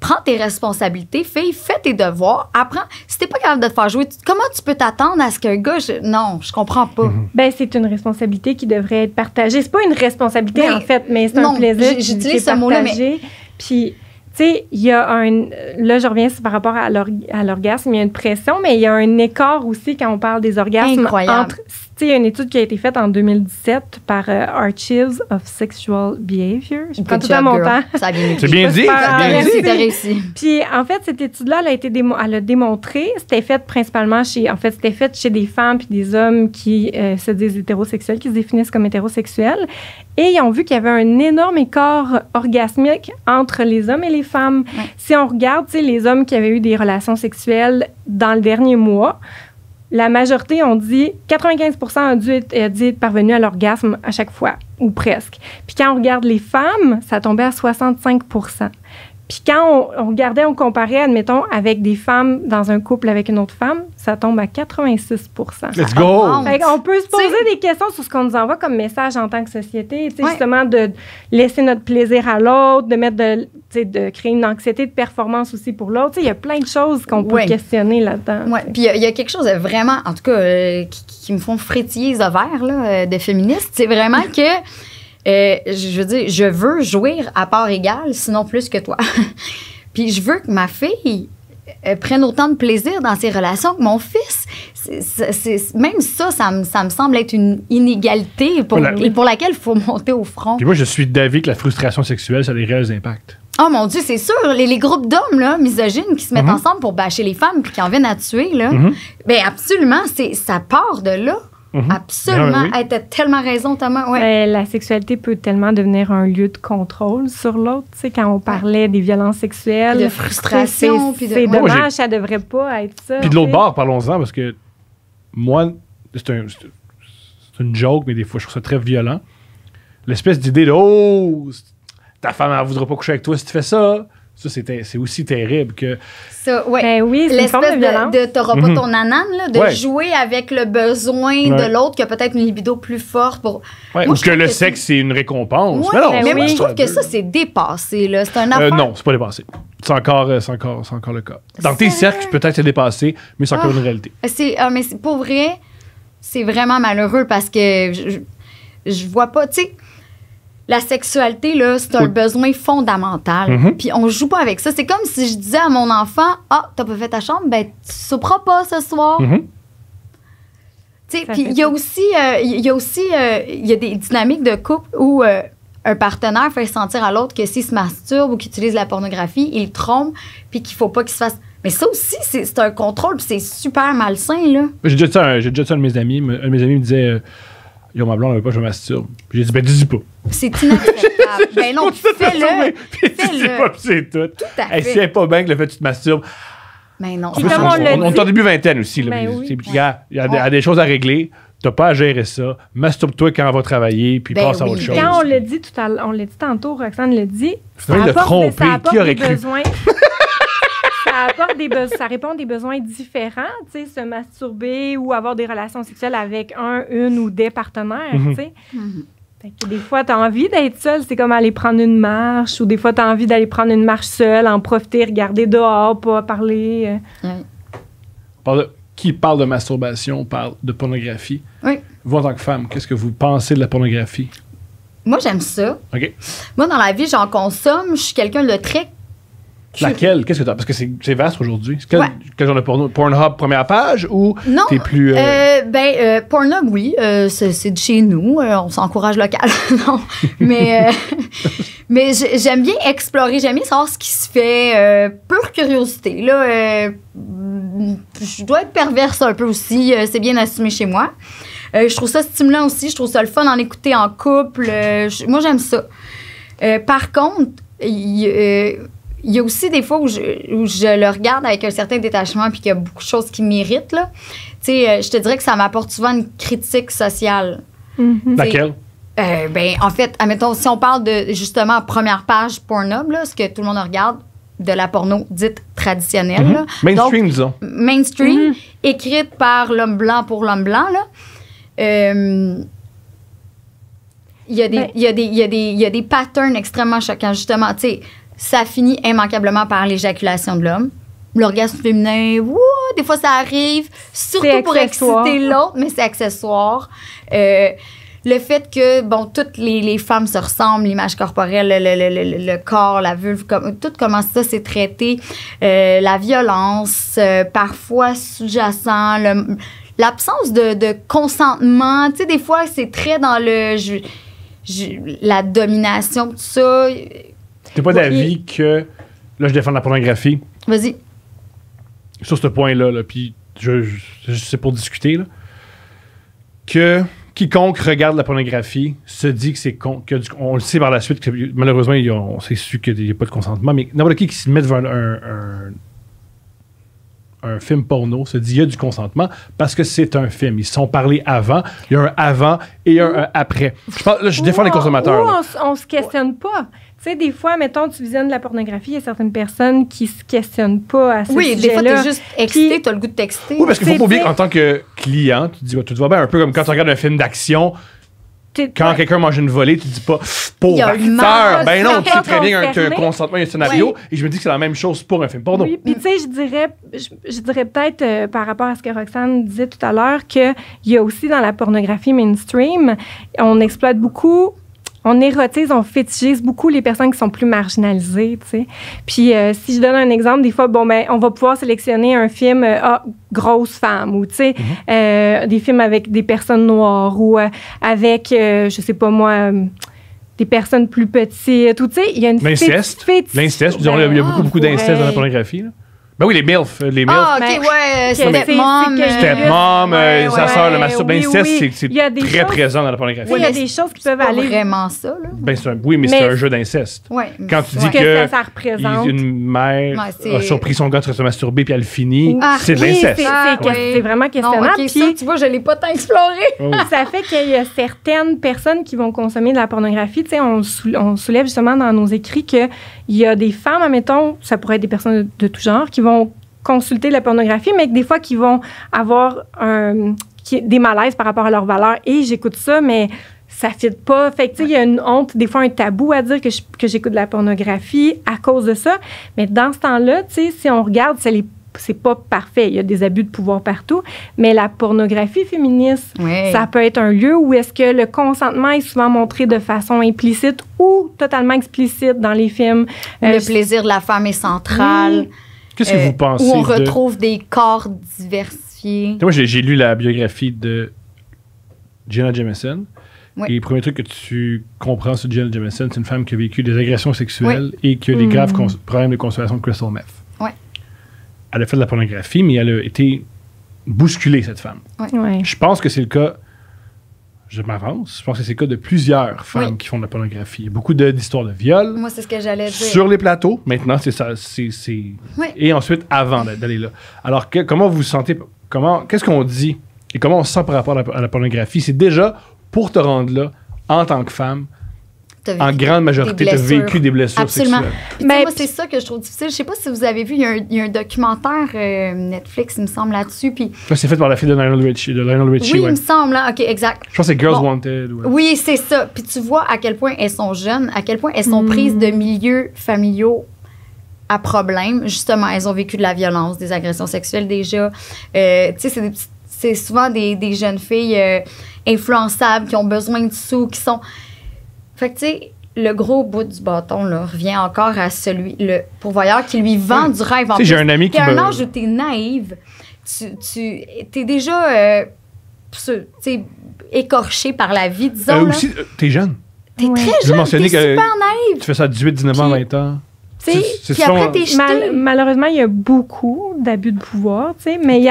Prends tes responsabilités, fais tes devoirs, apprends. Si t'es pas capable de te faire jouer, comment tu peux t'attendre à ce qu'un gars... Non, je comprends pas. Ben, c'est une responsabilité qui devrait être partagée. C'est pas une responsabilité, en fait, mais c'est un plaisir j'utilise ce mot-là, mais... Puis, tu sais, il y a un... Là, je reviens par rapport à l'orgasme, il y a une pression, mais il y a un écart aussi quand on parle des orgasmes. Incroyable. Tu il y a une étude qui a été faite en 2017 par Archives of Sexual Behavior. Je prends tout à mon temps. Ça a bien été. C'est bien dit, Super. c'est bien Merci, dit. t'as réussi. Puis, en fait, cette étude-là, elle a démontré, c'était fait principalement c'était fait chez des femmes puis des hommes qui se disent hétérosexuels, qui se définissent comme hétérosexuels. Et ils ont vu qu'il y avait un énorme écart orgasmique entre les hommes et les femmes. Ouais. Si on regarde, les hommes qui avaient eu des relations sexuelles dans le dernier mois, la majorité ont dit, 95% a dit être parvenu à l'orgasme à chaque fois, ou presque. Puis quand on regarde les femmes, ça tombait à 65%. Puis quand on comparait, admettons, avec des femmes dans un couple avec une autre femme, ça tombe à 86%. Let's go! Fait qu'on peut se poser des questions sur ce qu'on nous envoie comme message en tant que société, Ouais. justement de laisser notre plaisir à l'autre, de créer une anxiété de performance aussi pour l'autre. Il y a plein de choses qu'on peut Ouais. questionner là-dedans. Ouais. Puis il y a quelque chose de vraiment, en tout cas, qui me font frétiller les ovaires là, de féministes. C'est vraiment que, je veux dire, je veux jouir à part égale, sinon plus que toi. Puis je veux que ma fille prenne autant de plaisir dans ses relations que mon fils. Même ça me semble être une inégalité pour laquelle il faut monter au front. Puis moi, je suis d'avis que la frustration sexuelle, ça a des réels impacts. Oh mon Dieu, c'est sûr, les groupes d'hommes là, misogynes qui se mettent ensemble pour bâcher les femmes puis qui en viennent à tuer, là, ben absolument, ça part de là. Absolument. Ah, oui. T'as tellement raison, Thomas. Ouais. La sexualité peut tellement devenir un lieu de contrôle sur l'autre. Tu sais, quand on parlait des violences sexuelles, De frustration. c'est Moi, dommage, ça devrait pas être ça. Puis de l'autre tu sais. bord, parlons-en, parce que moi, c'est une joke, mais des fois, je trouve ça très violent. L'espèce d'idée de « Oh, ta femme, elle ne voudra pas coucher avec toi si tu fais ça. » Ça, c'est aussi terrible que... Ça, ouais. Ben oui, c'est une forme L'espèce de violence. de t'auras pas ton anane, là, de Ouais. jouer avec le besoin Ouais. de l'autre qui a peut-être une libido plus forte pour. Ouais, Moi, ou je que trouve le que sexe, c'est une récompense. Ouais, non, mais moi, je oui. trouve que ça, c'est dépassé, là. C'est un affaire. Non, c'est pas dépassé. C'est encore le cas. Dans tes C'est vrai? cercles, peut-être c'est dépassé, mais c'est encore une réalité. Mais pour vrai, c'est vraiment malheureux parce que je vois pas, tu sais, la sexualité, là, c'est un Oui. besoin fondamental. Mhm. Puis on joue pas avec ça. C'est comme si je disais à mon enfant, t'as pas fait ta chambre, ben, tu souperas pas ce soir. Mhm. Tu sais, Ça puis fait il y a aussi des dynamiques de couple où un partenaire fait sentir à l'autre que s'il se masturbe ou qu'il utilise la pornographie, il le trompe, puis qu'il faut pas qu'il se fasse. Mais ça aussi, c'est un contrôle, puis c'est super malsain, là. J'ai déjà dit ça à un de mes amis. Un de mes amis me disait Yo, ma blonde, elle veut pas que je me masturbe. Puis j'ai dit Ben, dis-y pas. C'est inacceptable. Ben non, fais-le. Puis dis-y pas, puis c'est tout. à Hey, fait. si elle est pas bien que le fait que tu te masturbes. Mais non. En Puis plus, comme on l'a on est dit- en début vingtaine aussi. Là, Ben mais, oui. tu sais, puis, regarde, il y a des choses à régler. T'as pas à gérer ça. Masturbe-toi quand on va travailler, puis Ben passe à oui. autre chose. Quand on l'a dit on l'a dit tantôt, Roxane l'a dit, C'est vrai de tromper. Qui aurait cru? besoins. Ça répond à des besoins différents, tu sais, se masturber ou avoir des relations sexuelles avec une ou des partenaires, tu sais. Mhm. Fait que des fois, tu as envie d'être seule, c'est comme aller prendre une marche, ou des fois, tu as envie d'aller prendre une marche seule, en profiter, regarder dehors, pas parler. Ouais. Qui parle de masturbation parle de pornographie. Oui. Vous, en tant que femme, qu'est-ce que vous pensez de la pornographie? Moi, j'aime ça. OK. Moi, dans la vie, j'en consomme. Je suis quelqu'un de très. Laquelle? Qu'est-ce que t'as? Parce que c'est vaste aujourd'hui. Quel, Ouais. quel genre de porno? Pornhub, première page, ou Non. t'es plus... Pornhub, oui. C'est de chez nous. On s'encourage local. Non. Mais j'aime bien explorer. J'aime bien savoir ce qui se fait. Pure curiosité. Là, je dois être perverse un peu aussi. C'est bien assumé chez moi. Je trouve ça stimulant aussi. Je trouve ça le fun d'en écouter en couple. Moi, j'aime ça. Par contre, il y a aussi des fois où je le regarde avec un certain détachement puis qu'il y a beaucoup de choses qui m'irritent, là. Tu sais, je te dirais que ça m'apporte souvent une critique sociale. Mhm. Laquelle? En fait, admettons, si on parle de, justement, première page Pornhub, là, ce que tout le monde regarde, de la porno dite traditionnelle, là. Mainstream, Donc, disons. mainstream, écrite par l'homme blanc pour l'homme blanc, là. Il y a des patterns extrêmement choquants, justement. Tu sais, ça finit immanquablement par l'éjaculation de l'homme. L'orgasme féminin, des fois ça arrive, surtout pour accessoire. exciter l'autre, mais c'est accessoire. Le fait que, bon, toutes les femmes se ressemblent, l'image corporelle, le corps, la vulve, tout comment ça c'est traité, la violence, parfois sous-jacent, l'absence de consentement. Tu sais, des fois, c'est très dans la domination, tout ça. T'es pas d'avis que... Là, je défends la pornographie. Vas-y. Sur ce point-là, là, puis c'est pour discuter, là, que quiconque regarde la pornographie se dit que c'est con, on le sait par la suite que malheureusement on s'est su qu'il n'y a pas de consentement, mais n'importe qui se met devant un film porno se dit il y a du consentement parce que c'est un film. Ils se sont parlé avant, il y a un avant et un après. Je défends les consommateurs. On se questionne pas. Tu sais, des fois, mettons, tu visionnes de la pornographie, il y a certaines personnes qui se questionnent pas à ce sujet-là. Oui, des fois, t'es juste excité, t'as le goût de texter. Oui, parce qu'il faut pas oublier qu'en tant que client, tu te dis, tout va bien, un peu comme quand tu regardes un film d'action, quand quelqu'un mange une volée, tu te dis pas, pauvre acteur. Ben non, tu sais très bien qu'il y a un consentement, il y a un scénario, et je me dis que c'est la même chose pour un film porno. Oui, puis tu sais, je dirais peut-être, par rapport à ce que Roxane disait tout à l'heure, qu'il y a aussi dans la pornographie mainstream, on exploite beaucoup. On érotise, on fétichise beaucoup les personnes qui sont plus marginalisées, tu sais. Puis, si je donne un exemple, des fois, on va pouvoir sélectionner un film grosse femme ou, tu sais, des films avec des personnes noires ou avec, je sais pas moi, des personnes plus petites ou, tu sais, il y a une L'inceste, il y a beaucoup d'inceste dans la pornographie, là. Ben oui, les MILF. Ah, OK, ouais, Stepmom. Sa sœur, le l'inceste, c'est très présent dans la pornographie. Oui, il y a des choses qui peuvent aller... C'est vraiment ça, là. Ben, oui, mais c'est un jeu d'inceste. Ouais, quand tu dis que ça représente... une mère a surpris son gars de se masturber puis elle finit, c'est de l'inceste. C'est vraiment questionnable. Non, OK, ça, tu vois, je l'ai pas tant exploré. Ça fait qu'il y a certaines personnes qui vont consommer de la pornographie. Tu sais, on soulève justement dans nos écrits qu'il y a des femmes, admettons, ça pourrait être des personnes de tout genre, qui vont consulter la pornographie, mais que des fois, qui vont avoir des malaises par rapport à leurs valeurs. Et j'écoute ça, mais ça ne fit pas. Fait que, tu sais, il y a une honte, des fois un tabou à dire que j'écoute de la pornographie à cause de ça. Mais dans ce temps-là, tu sais, si on regarde, c'est pas parfait. Il y a des abus de pouvoir partout. Mais la pornographie féministe, ça peut être un lieu où est-ce que le consentement est souvent montré de façon implicite ou totalement explicite dans les films. Le plaisir de la femme est central. Qu'est-ce que vous pensez? Où on retrouve des corps diversifiés. Moi, j'ai lu la biographie de Jenna Jameson. Oui. Et le premier truc que tu comprends sur Jenna Jameson, c'est une femme qui a vécu des agressions sexuelles et qui a des graves problèmes de consommation de crystal meth. Oui. Elle a fait de la pornographie, mais elle a été bousculée, cette femme. Oui. Je pense que c'est le cas... Je m'avance. Je pense que c'est le cas de plusieurs femmes qui font de la pornographie. Il y a beaucoup d'histoires de viol. Moi, c'est ce que j'allais dire. Sur les plateaux. Maintenant, c'est ça. Et ensuite, avant d'aller là. Alors, comment vous vous sentez? Qu'est-ce qu'on dit? Et comment on se sent par rapport à la pornographie? C'est déjà, pour te rendre là, en tant que femme, en grande majorité, tu as vécu des blessures sexuelles. Puis, moi, c'est ça que je trouve difficile. Je sais pas si vous avez vu, il y a un documentaire Netflix, il me semble, là-dessus. Puis... C'est fait par la fille de Lionel Richie. Oui, il me semble. OK, exact. Je pense que c'est Girls Wanted. Ouais. Oui, c'est ça. Puis tu vois à quel point elles sont jeunes, à quel point elles sont prises de milieux familiaux à problème. Justement, elles ont vécu de la violence, des agressions sexuelles déjà. Tu sais, c'est souvent des jeunes filles influençables qui ont besoin de sous, qui sont... Fait que, tu sais, le gros bout du bâton, là, revient encore à le pourvoyeur qui lui vend du rêve en plus. J'ai un ami qui à un âge où t'es naïve, t'es déjà, écorché par la vie, disons. Aussi, t'es jeune. T'es très jeune, t'es super naïve. Tu fais ça à 18, 19 ans, 20 ans. Puis après, t'es jeté. Malheureusement, il y a beaucoup d'abus de pouvoir, mais il y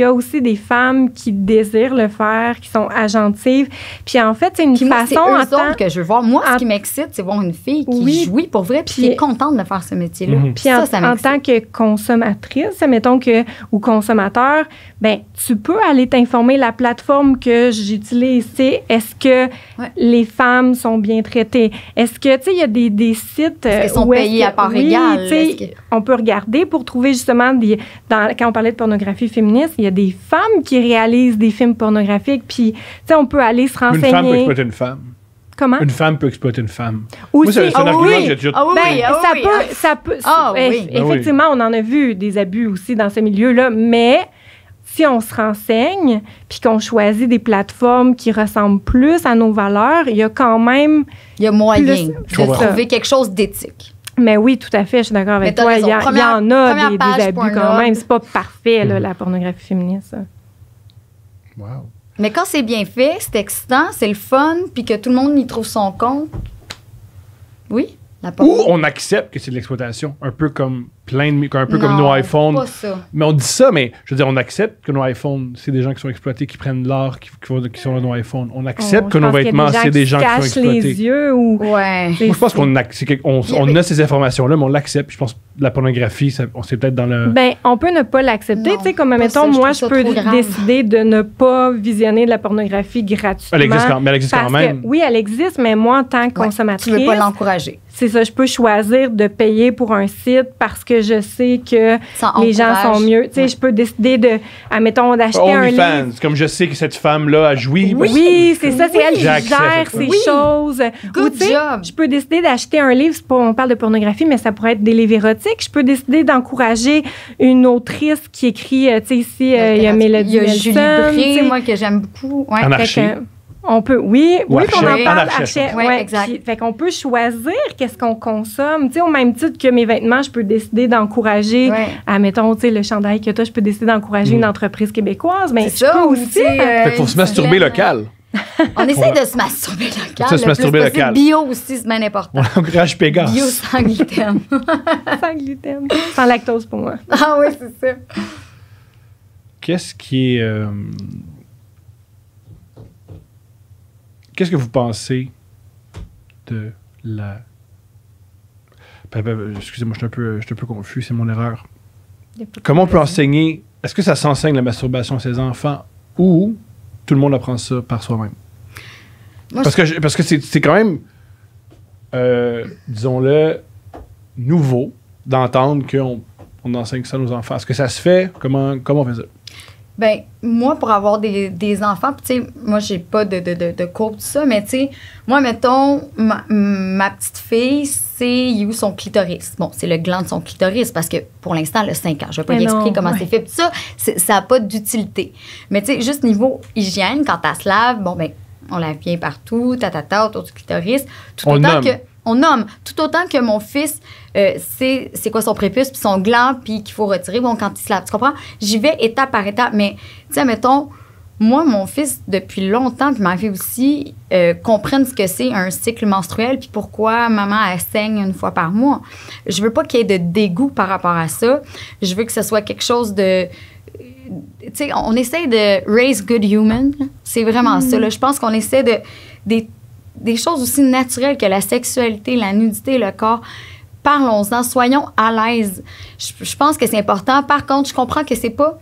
a aussi des femmes qui désirent le faire, qui sont agentives. Puis en fait, c'est une façon... Moi, c'est eux autres que je veux voir. Moi, ce qui m'excite, c'est voir une fille qui jouit pour vrai puis qui est contente de faire ce métier-là. Puis en tant que consommatrice, mettons ou consommateur, ben tu peux aller t'informer. La plateforme que j'utilise, c'est est-ce que les femmes sont bien traitées? Est-ce que, tu sais, il y a des sites... Est-ce qu'elles sont payées à part égale? On peut regarder pour trouver justement, quand on parlait de pornographie féministe, il y a des femmes qui réalisent des films pornographiques, puis on peut aller se renseigner. Une femme peut exploiter une femme. Comment? Une femme peut exploiter une femme. Aussi, moi, c'est un argument que j'ai toujours... Effectivement, on en a vu des abus aussi dans ce milieu-là, mais... Si on se renseigne puis qu'on choisit des plateformes qui ressemblent plus à nos valeurs, il y a quand même... Il y a moyen de trouver quelque chose d'éthique. Mais oui, tout à fait, je suis d'accord avec toi. Il y en a des abus quand même. C'est pas parfait, là, la pornographie féministe. Wow. Mais quand c'est bien fait, c'est excitant, c'est le fun, puis que tout le monde y trouve son compte. Oui, la porno. Ou on accepte que c'est de l'exploitation, un peu comme comme Non, nos iPhones. pas ça. Mais on dit ça, mais je veux dire, on accepte que nos iPhones, c'est des gens qui sont exploités, qui prennent l'art, qui sont dans nos iPhones. On accepte que nos vêtements, c'est des gens qui sont exploités. Les yeux ou... Ouais. Moi, je pense qu'on a ces informations-là, mais on l'accepte. Je pense que la pornographie, on sait peut-être dans le... Ben, on peut ne pas l'accepter. Tu sais, comme, mettons, moi, je peux décider de ne pas visionner de la pornographie gratuitement. Elle existe quand même. Oui, elle existe, mais moi, en tant que consommatrice... Tu veux pas l'encourager. C'est ça, je peux choisir de payer pour un site parce que je sais que les gens sont mieux. Tu sais, je peux décider admettons, d'acheter un livre. Comme je sais que cette femme-là a joui. Oui, c'est ça, c'est elle qui gère ces choses. Good job. Je peux décider d'acheter un livre, on parle de pornographie, mais ça pourrait être des livres érotiques. Je peux décider d'encourager une autrice qui écrit, tu sais, ici, il y a Mélodie Nelson. Il y a Julie Bré, moi, que j'aime beaucoup. Ouais. Anarchie. On peut, oui, qu'on en parle. Ouais, exact. Fait qu'on peut choisir qu'est-ce qu'on consomme. Tu sais, au même titre que mes vêtements, je peux décider d'encourager, mettons, tu sais, le chandail que tu as, je peux décider d'encourager une entreprise québécoise. Mais c'est ça aussi. Fait qu'il faut se masturber local. On essaie de se masturber local. Se masturber local. Bio aussi, c'est bien important. On encourage Pégase. Bio sans gluten. Sans gluten. Sans lactose pour moi. Ah oui, c'est ça. Qu'est-ce qui est... Qu'est-ce que vous pensez de la... Excusez-moi, je suis un peu confus, c'est mon erreur. Comment on peut enseigner... Est-ce que ça s'enseigne la masturbation à ses enfants ou tout le monde apprend ça par soi-même? Parce que c'est quand même, disons-le, nouveau d'entendre qu'on enseigne ça à nos enfants. Est-ce que ça se fait? Comment on fait ça? Ben moi, pour avoir des enfants, tu sais, moi, j'ai pas de cours, tout ça, mais tu sais, moi, mettons, ma petite fille, c'est où son clitoris. Bon, c'est le gland de son clitoris, parce que pour l'instant, elle a 5 ans. Je vais pas lui expliquer comment c'est fait. Puis ça n'a pas d'utilité. Mais tu sais, juste niveau hygiène, quand elle se lave, bon, ben on lave bien partout, autour du clitoris. On nomme. Tout autant que mon fils, c'est quoi son prépuce, puis son gland, puis qu'il faut retirer, bon, quand il se lave. Tu comprends? J'y vais étape par étape. Mais, tu sais, mettons, moi, mon fils, depuis longtemps, puis ma fille aussi, comprennent ce que c'est un cycle menstruel, puis pourquoi maman, elle saigne une fois par mois. Je veux pas qu'il y ait de dégoût par rapport à ça. Je veux que ce soit quelque chose de... Tu sais, on essaie de raise good human. C'est vraiment ça. Là. Je pense qu'on essaie des choses aussi naturelles que la sexualité, la nudité, le corps. Parlons-en, soyons à l'aise. Je pense que c'est important. Par contre, je comprends que c'est pas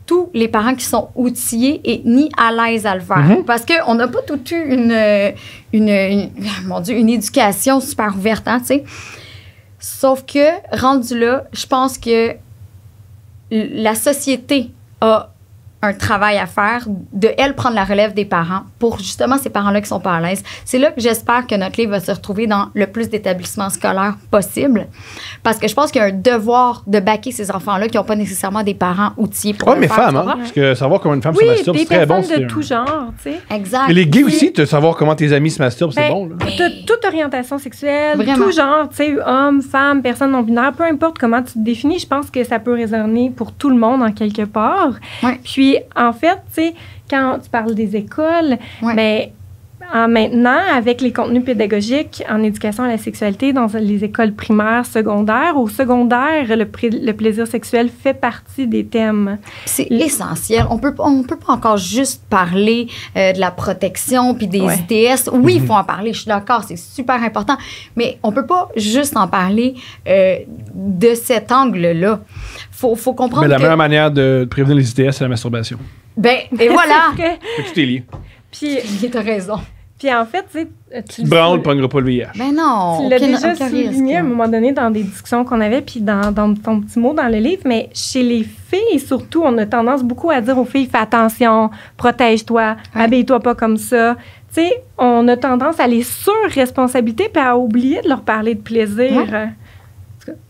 tous les parents qui sont outillés et ni à l'aise à le faire. Mm-hmm. Parce qu'on n'a pas tout eu une éducation super ouverte, hein, tu sais. Sauf que, rendu là, je pense que la société a un travail à faire, prendre la relève des parents pour justement ces parents-là qui sont pas à l'aise. C'est là que j'espère que notre livre va se retrouver dans le plus d'établissements scolaires possible. Parce que je pense qu'il y a un devoir de baquer ces enfants-là qui n'ont pas nécessairement des parents outillés pour le faire. Femmes, hein? Parce que savoir comment une femme se masturbe, c'est très bon. Oui, des personnes de tout genre, tu sais. Exact. Mais les gays aussi, de savoir comment tes amis se masturbent, c'est bon. Là. Toute orientation sexuelle, vraiment. Tout genre, tu sais, homme, femme, personne non-binaire, peu importe comment tu te définis, je pense que ça peut résonner pour tout le monde en quelque part. Ouais. Puis, en fait, tu sais, quand tu parles des écoles, mais maintenant, avec les contenus pédagogiques en éducation à la sexualité dans les écoles primaires, secondaires, au secondaire, le plaisir sexuel fait partie des thèmes. C'est essentiel. On peut pas encore juste parler de la protection puis des ITS. Oui, il faut en parler, je suis d'accord, c'est super important, mais on peut pas juste en parler de cet angle-là. Faut comprendre mais la meilleure manière de prévenir les ITS, c'est la masturbation. Ben, et voilà! Tout est lié. Puis, t'as raison. Puis en fait, tu sais... Tu te branles, tu pogneras pas le VIH. Ben non! Tu l'as déjà souligné à un moment donné dans des discussions qu'on avait, puis dans ton petit mot dans le livre, mais chez les filles, surtout, on a tendance beaucoup à dire aux filles, fais attention, protège-toi, habille-toi pas comme ça. Tu sais, on a tendance à les sur-responsabiliser puis à oublier de leur parler de plaisir.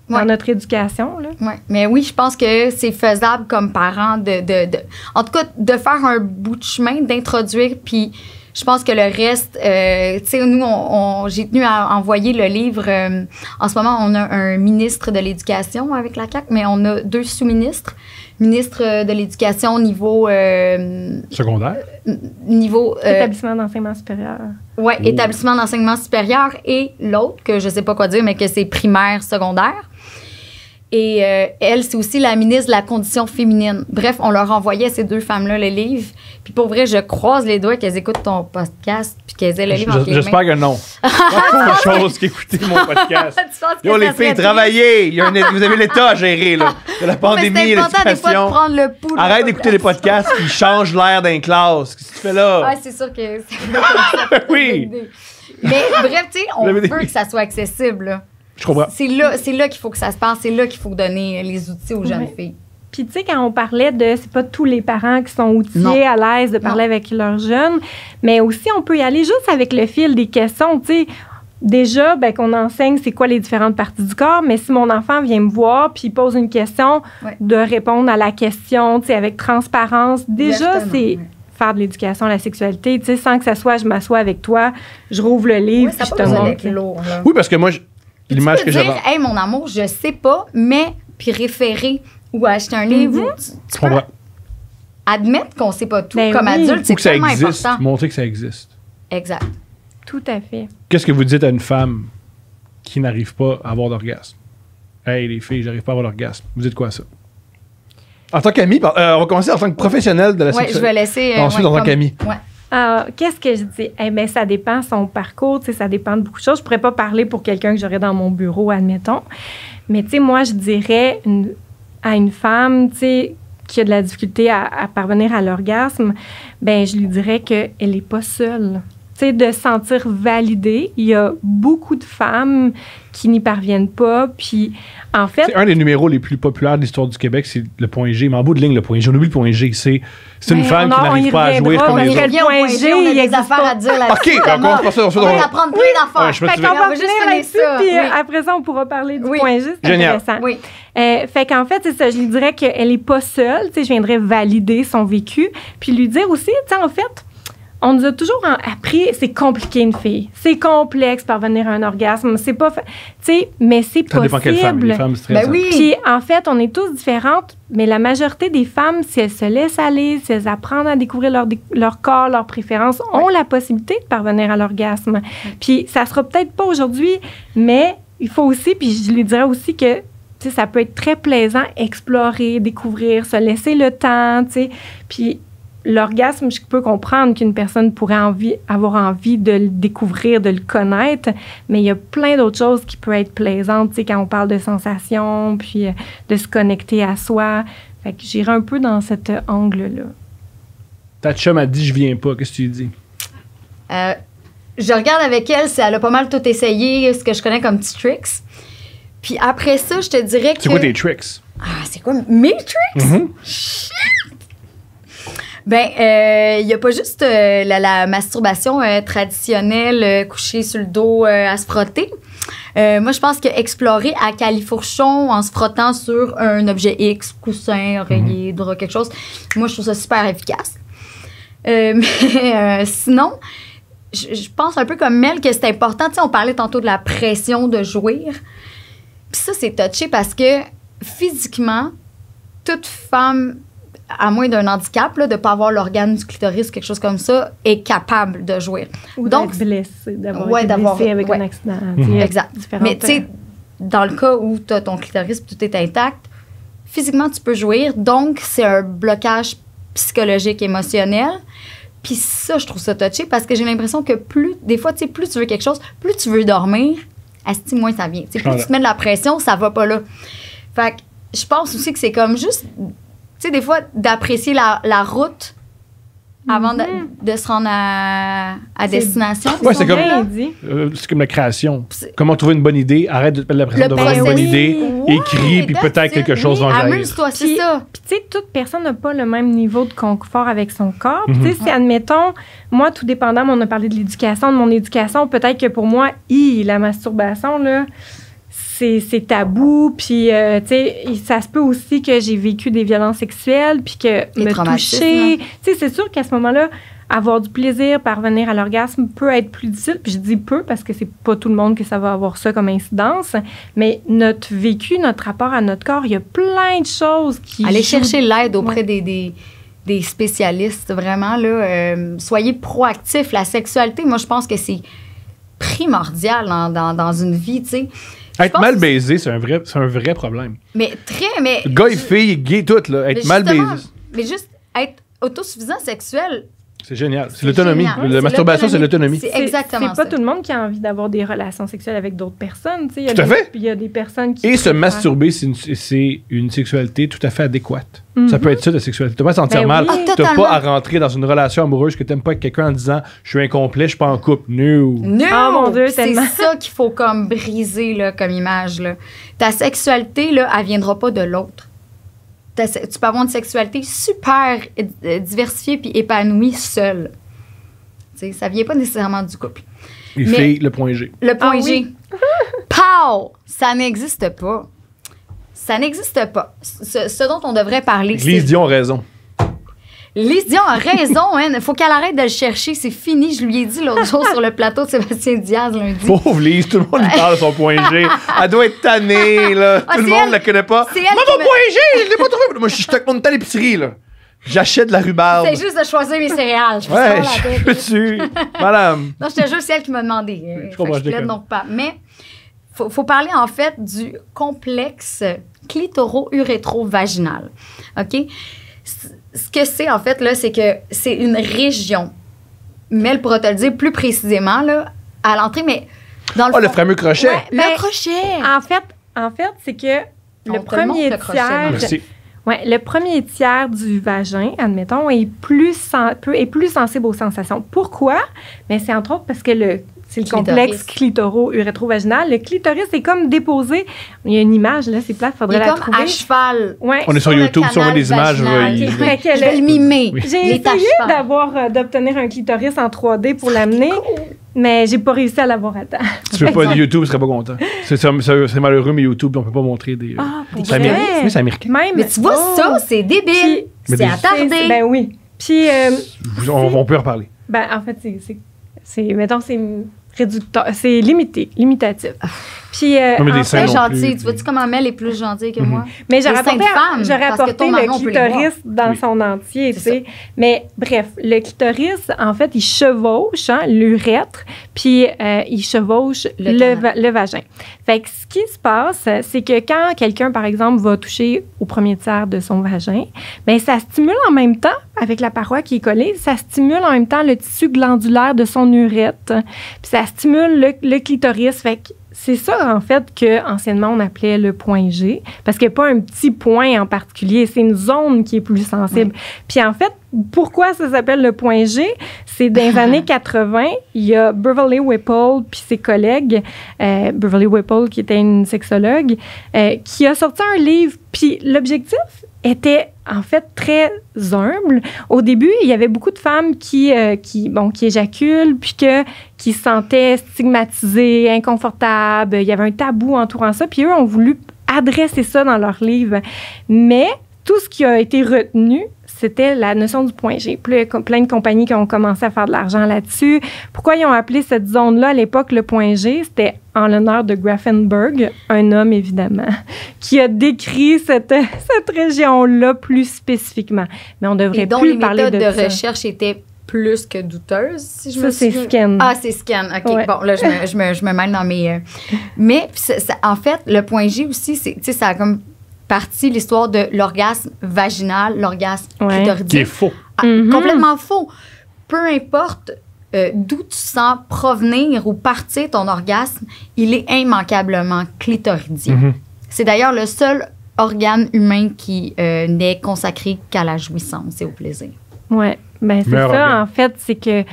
Dans notre éducation. Là. Ouais. Mais oui, je pense que c'est faisable comme parent en tout cas, de faire un bout de chemin, d'introduire, puis Je pense que le reste, tu sais, nous, j'ai tenu à envoyer le livre. En ce moment, on a un ministre de l'Éducation avec la CAQ, mais on a 2 sous-ministres. Ministre de l'Éducation au niveau... Secondaire? Niveau... Établissement d'enseignement supérieur. Oui, établissement d'enseignement supérieur. Et l'autre, que je ne sais pas quoi dire, mais que c'est primaire, secondaire. Et elle, c'est aussi la ministre de la condition féminine. Bref, on leur envoyait ces 2 femmes-là le livre. Puis pour vrai, je croise les doigts qu'elles écoutent ton podcast puis qu'elles aient le livre entre les mains. J'espère que non. Pas autre chose qu'écouter mon podcast. Yo, les filles, travaillez! Vous avez l'État à gérer, là. De la pandémie, l'éducation. C'est important des fois de prendre le pouls. Arrête d'écouter les podcasts qui changent l'air d'un classe. Qu'est-ce que tu fais là? Ouais, c'est sûr que c'est oui. Mais bref, tu sais, on veut que ça soit accessible, là. Je comprends. C'est là qu'il faut que ça se passe. C'est là qu'il faut donner les outils aux jeunes filles. Puis, tu sais, quand on parlait de... C'est pas tous les parents qui sont outillés, à l'aise de parler avec leurs jeunes, mais aussi, on peut y aller juste avec le fil des questions, tu sais. Déjà, ben, qu'on enseigne c'est quoi les différentes parties du corps, mais si mon enfant vient me voir puis pose une question, de répondre à la question, tu sais, avec transparence. Déjà, c'est... faire de l'éducation à la sexualité, tu sais, sans que ça soit je m'assois avec toi, je rouvre le livre, puis je te montre. Lourd, là. Oui, parce que moi, l'image que j'avais. Tu peux dire, hey, mon amour, je sais pas, mais, puis référer ou acheter un livre. Tu peux admettre qu'on sait pas tout comme adulte, c'est tellement important. Montrer que ça existe. Exact. Tout à fait. Qu'est-ce que vous dites à une femme qui n'arrive pas à avoir d'orgasme? Hey, les filles, j'arrive pas à avoir d'orgasme. Vous dites quoi à ça? En tant qu'amie, on va commencer en tant que professionnelle de la sexualité. Oui, je vais laisser. Ensuite, en tant qu'amie. Qu'est-ce que je dis? Eh bien, ça dépend son parcours, ça dépend de beaucoup de choses. Je pourrais pas parler pour quelqu'un que j'aurais dans mon bureau, admettons. Mais, tu sais, moi, je dirais à une femme, tu sais, qui a de la difficulté à parvenir à l'orgasme, ben je lui dirais qu'elle n'est pas seule. Tu sais, de se sentir validée. Il y a beaucoup de femmes qui n'y parviennent pas. Puis, en fait... C'est un des numéros les plus populaires de l'histoire du Québec, c'est le point G. Mais en bout de ligne, le point G, on oublie le point G. C'est une femme qui n'arrive pas à jouer comme les autres. Le point G, on a des affaires à dire là-dessus. OK, on commence par ça. On va apprendre plein d'affaires. Fait qu'on va juste là-dessus, puis après ça, on pourra parler du point G. C'est intéressant. Oui. Fait qu'en fait, c'est ça, je lui dirais qu'elle n'est pas seule. Tu sais, je viendrais valider son vécu. Puis lui dire aussi, tu sais, en fait, on nous a toujours appris, c'est compliqué une fille. C'est complexe parvenir à un orgasme. C'est pas, tu sais, mais c'est possible. Ça dépend quelle femme. Les femmes stressent. Ben oui. Puis en fait, on est tous différentes, mais la majorité des femmes, si elles se laissent aller, si elles apprennent à découvrir leur corps, leurs préférences, ont la possibilité de parvenir à l'orgasme. Puis ça sera peut-être pas aujourd'hui, mais il faut aussi, puis je lui dirais aussi que tu sais, ça peut être très plaisant, explorer, découvrir, se laisser le temps, tu sais. Puis l'orgasme, je peux comprendre qu'une personne pourrait avoir envie de le découvrir, de le connaître, mais il y a plein d'autres choses qui peuvent être plaisantes, tu sais, quand on parle de sensations, puis de se connecter à soi. Fait que j'irai un peu dans cet angle-là. Ta chum a dit « je viens pas », qu'est-ce que tu lui dis? Je regarde avec elle si elle a pas mal tout essayé, ce que je connais comme petits tricks. Puis après ça, je te dirais que... C'est quoi tes tricks? Ah, c'est quoi mes tricks? Shit! Ben, il n'y a pas juste la masturbation traditionnelle, coucher sur le dos à se frotter. Moi, je pense qu'explorer à califourchon en se frottant sur un objet X, coussin, oreiller, drap, quelque chose, moi, je trouve ça super efficace. Mais sinon, je pense un peu comme Mel que c'est important. Tu sais, on parlait tantôt de la pression de jouir. Puis ça, c'est touché parce que physiquement, toute femme, à moins d'un handicap, là, de ne pas avoir l'organe du clitoris ou quelque chose comme ça, est capable de jouir. Ou d'être blessée, d'avoir été blessée avec un accident. Exact. Mais tu sais, dans le cas où tu as ton clitoris et tout est intact, physiquement, tu peux jouir. Donc, c'est un blocage psychologique, émotionnel. Puis ça, je trouve ça touché parce que j'ai l'impression que des fois, tu sais, plus tu veux quelque chose, plus tu veux dormir, asti, moins ça vient. Plus tu te mets de la pression, ça va pas là. Fait que je pense aussi que c'est comme juste... Tu sais, des fois, d'apprécier la route avant de se rendre à destination. Oui, c'est comme la création. Comment trouver une bonne idée? Arrête de te mettre la pression d'avoir une bonne idée. Écris, puis peut-être quelque chose va jaillir. Amuse-toi, c'est ça. Puis, tu sais, toute personne n'a pas le même niveau de confort avec son corps. Tu sais, si, admettons, moi, tout dépendant, on a parlé de l'éducation, de mon éducation, peut-être que pour moi, la masturbation, là... c'est tabou, puis tu sais, ça se peut aussi que j'ai vécu des violences sexuelles, puis que me toucher. Tu sais, c'est sûr qu'à ce moment-là, avoir du plaisir, parvenir à l'orgasme peut être plus difficile. Puis je dis peu parce que c'est pas tout le monde que ça va avoir ça comme incidence. Mais notre vécu, notre rapport à notre corps, il y a plein de choses qui... Allez chercher l'aide auprès des spécialistes, vraiment, là. Soyez proactifs. La sexualité, moi, je pense que c'est primordial dans une vie, tu sais. Être mal baisé, c'est un vrai problème. Mais très... Gars et filles, gay, tout, là. Être mal baisé. Mais juste être autosuffisant sexuel... C'est génial. C'est l'autonomie. La masturbation, c'est l'autonomie. C'est exactement ça. C'est pas tout le monde qui a envie d'avoir des relations sexuelles avec d'autres personnes. Tout à fait. Il y a des personnes qui... Et se masturber, c'est une sexualité tout à fait adéquate. Ça peut être ça, la sexualité. T'as pas à te sentir mal. T'as pas à rentrer dans une relation amoureuse que t'aimes pas avec quelqu'un en disant « Je suis incomplet, je suis pas en couple. » No! Oh mon Dieu, c'est ça qu'il faut comme briser là, comme image. Là. Ta sexualité, là, elle viendra pas de l'autre. Tu peux avoir une sexualité super diversifiée puis épanouie seule. T'sais, ça vient pas nécessairement du couple. Les filles, le point G. Le point G. Pow! Ça n'existe pas. Ça n'existe pas. Ce dont on devrait parler, Lise Dion a raison. Lise Dion a raison, hein. Il faut qu'elle arrête de le chercher. C'est fini. Je lui ai dit l'autre jour sur le plateau de Sébastien Diaz lundi. Pauvre Lise, tout le monde lui parle de son point G. Elle doit être tannée, là. Tout le monde la connaît pas. Moi, mon point G, je l'ai pas trouvé. Moi, je suis avec mon temps à l'épicerie, là. J'achète de la rhubarbe. C'est juste de choisir mes céréales. Je peux-tu? Madame. Non, je te jure, c'est elle qui m'a demandé. Je comprends, je déconne. Donc pas. Mais faut parler, en fait, du complexe clitoro-urétro-vaginal. OK? Ce que c'est, en fait, là, c'est que c'est une région. Mel pourra te le dire plus précisément, là, à l'entrée, mais dans le fond, le fameux crochet. Ouais, le crochet. En fait, c'est que le premier tiers du vagin, admettons, est plus sensible aux sensations. Pourquoi? Mais c'est entre autres parce que c'est le complexe clitoro-urétro-vaginal. Le clitoris est comme déposé. Il y a une image, là, c'est plate, il faudrait la trouver. À cheval. Ouais. On est sur YouTube, si on voit des images. Je vais le mimer. Oui. J'ai essayé d'obtenir un clitoris en 3D pour l'amener, mais j'ai pas réussi à l'avoir à temps. Tu veux pas de YouTube, je serais pas content. C'est malheureux, mais YouTube, on peut pas montrer des... c'est américain. Oui, c'est américain. Mais tu vois, ça, c'est débile. C'est attardé. Ben oui. Puis... on peut en reparler. Ben, en fait, mettons, c'est réducteur, c'est limitatif. Puis, c'est gentil. Tu vois-tu comment Mel est plus gentille que moi? Mais j'aurais apporté le clitoris dans son entier, tu sais. Mais bref, le clitoris, en fait, il chevauche l'urètre, puis il chevauche le vagin. Fait que ce qui se passe, c'est que quand quelqu'un, par exemple, va toucher au premier tiers de son vagin, bien, ça stimule en même temps, avec la paroi qui est collée, ça stimule en même temps le tissu glandulaire de son urètre, puis ça stimule le clitoris. Fait que c'est ça, en fait, qu'anciennement, on appelait le point G, parce qu'il n'y a pas un petit point en particulier, c'est une zone qui est plus sensible. Oui. Puis en fait, pourquoi ça s'appelle le point G? C'est dans les années 80, il y a Beverly Whipple puis ses collègues, Beverly Whipple, qui était une sexologue, qui a sorti un livre, puis l'objectif était en fait très humble. Au début, il y avait beaucoup de femmes qui éjaculent, puis qui se sentaient stigmatisées, inconfortables. Il y avait un tabou entourant ça, puis eux ont voulu adresser ça dans leur livre. Mais tout ce qui a été retenu, c'était la notion du point G. Plein de compagnies qui ont commencé à faire de l'argent là-dessus. Pourquoi ils ont appelé cette zone-là à l'époque le point G? C'était en l'honneur de Grafenberg, un homme évidemment, qui a décrit cette région-là plus spécifiquement. Mais on devrait plus parler de ça. Et dont les méthodes de recherche étaient plus que douteuses, si je me souviens. Ça, c'est Scan. Ah, c'est Scan. OK. Ouais. Bon, là, je me mêle dans mes... Mais, en fait, le point G aussi, ça a comme partie l'histoire de l'orgasme vaginal, l'orgasme clitoridien. Qui est faux. Complètement faux. Peu importe d'où tu sens provenir ou partir ton orgasme, il est immanquablement clitoridien. C'est d'ailleurs le seul organe humain qui n'est consacré qu'à la jouissance et au plaisir. Oui. Ben, c'est Meilleur ça, organe. en fait, c'est que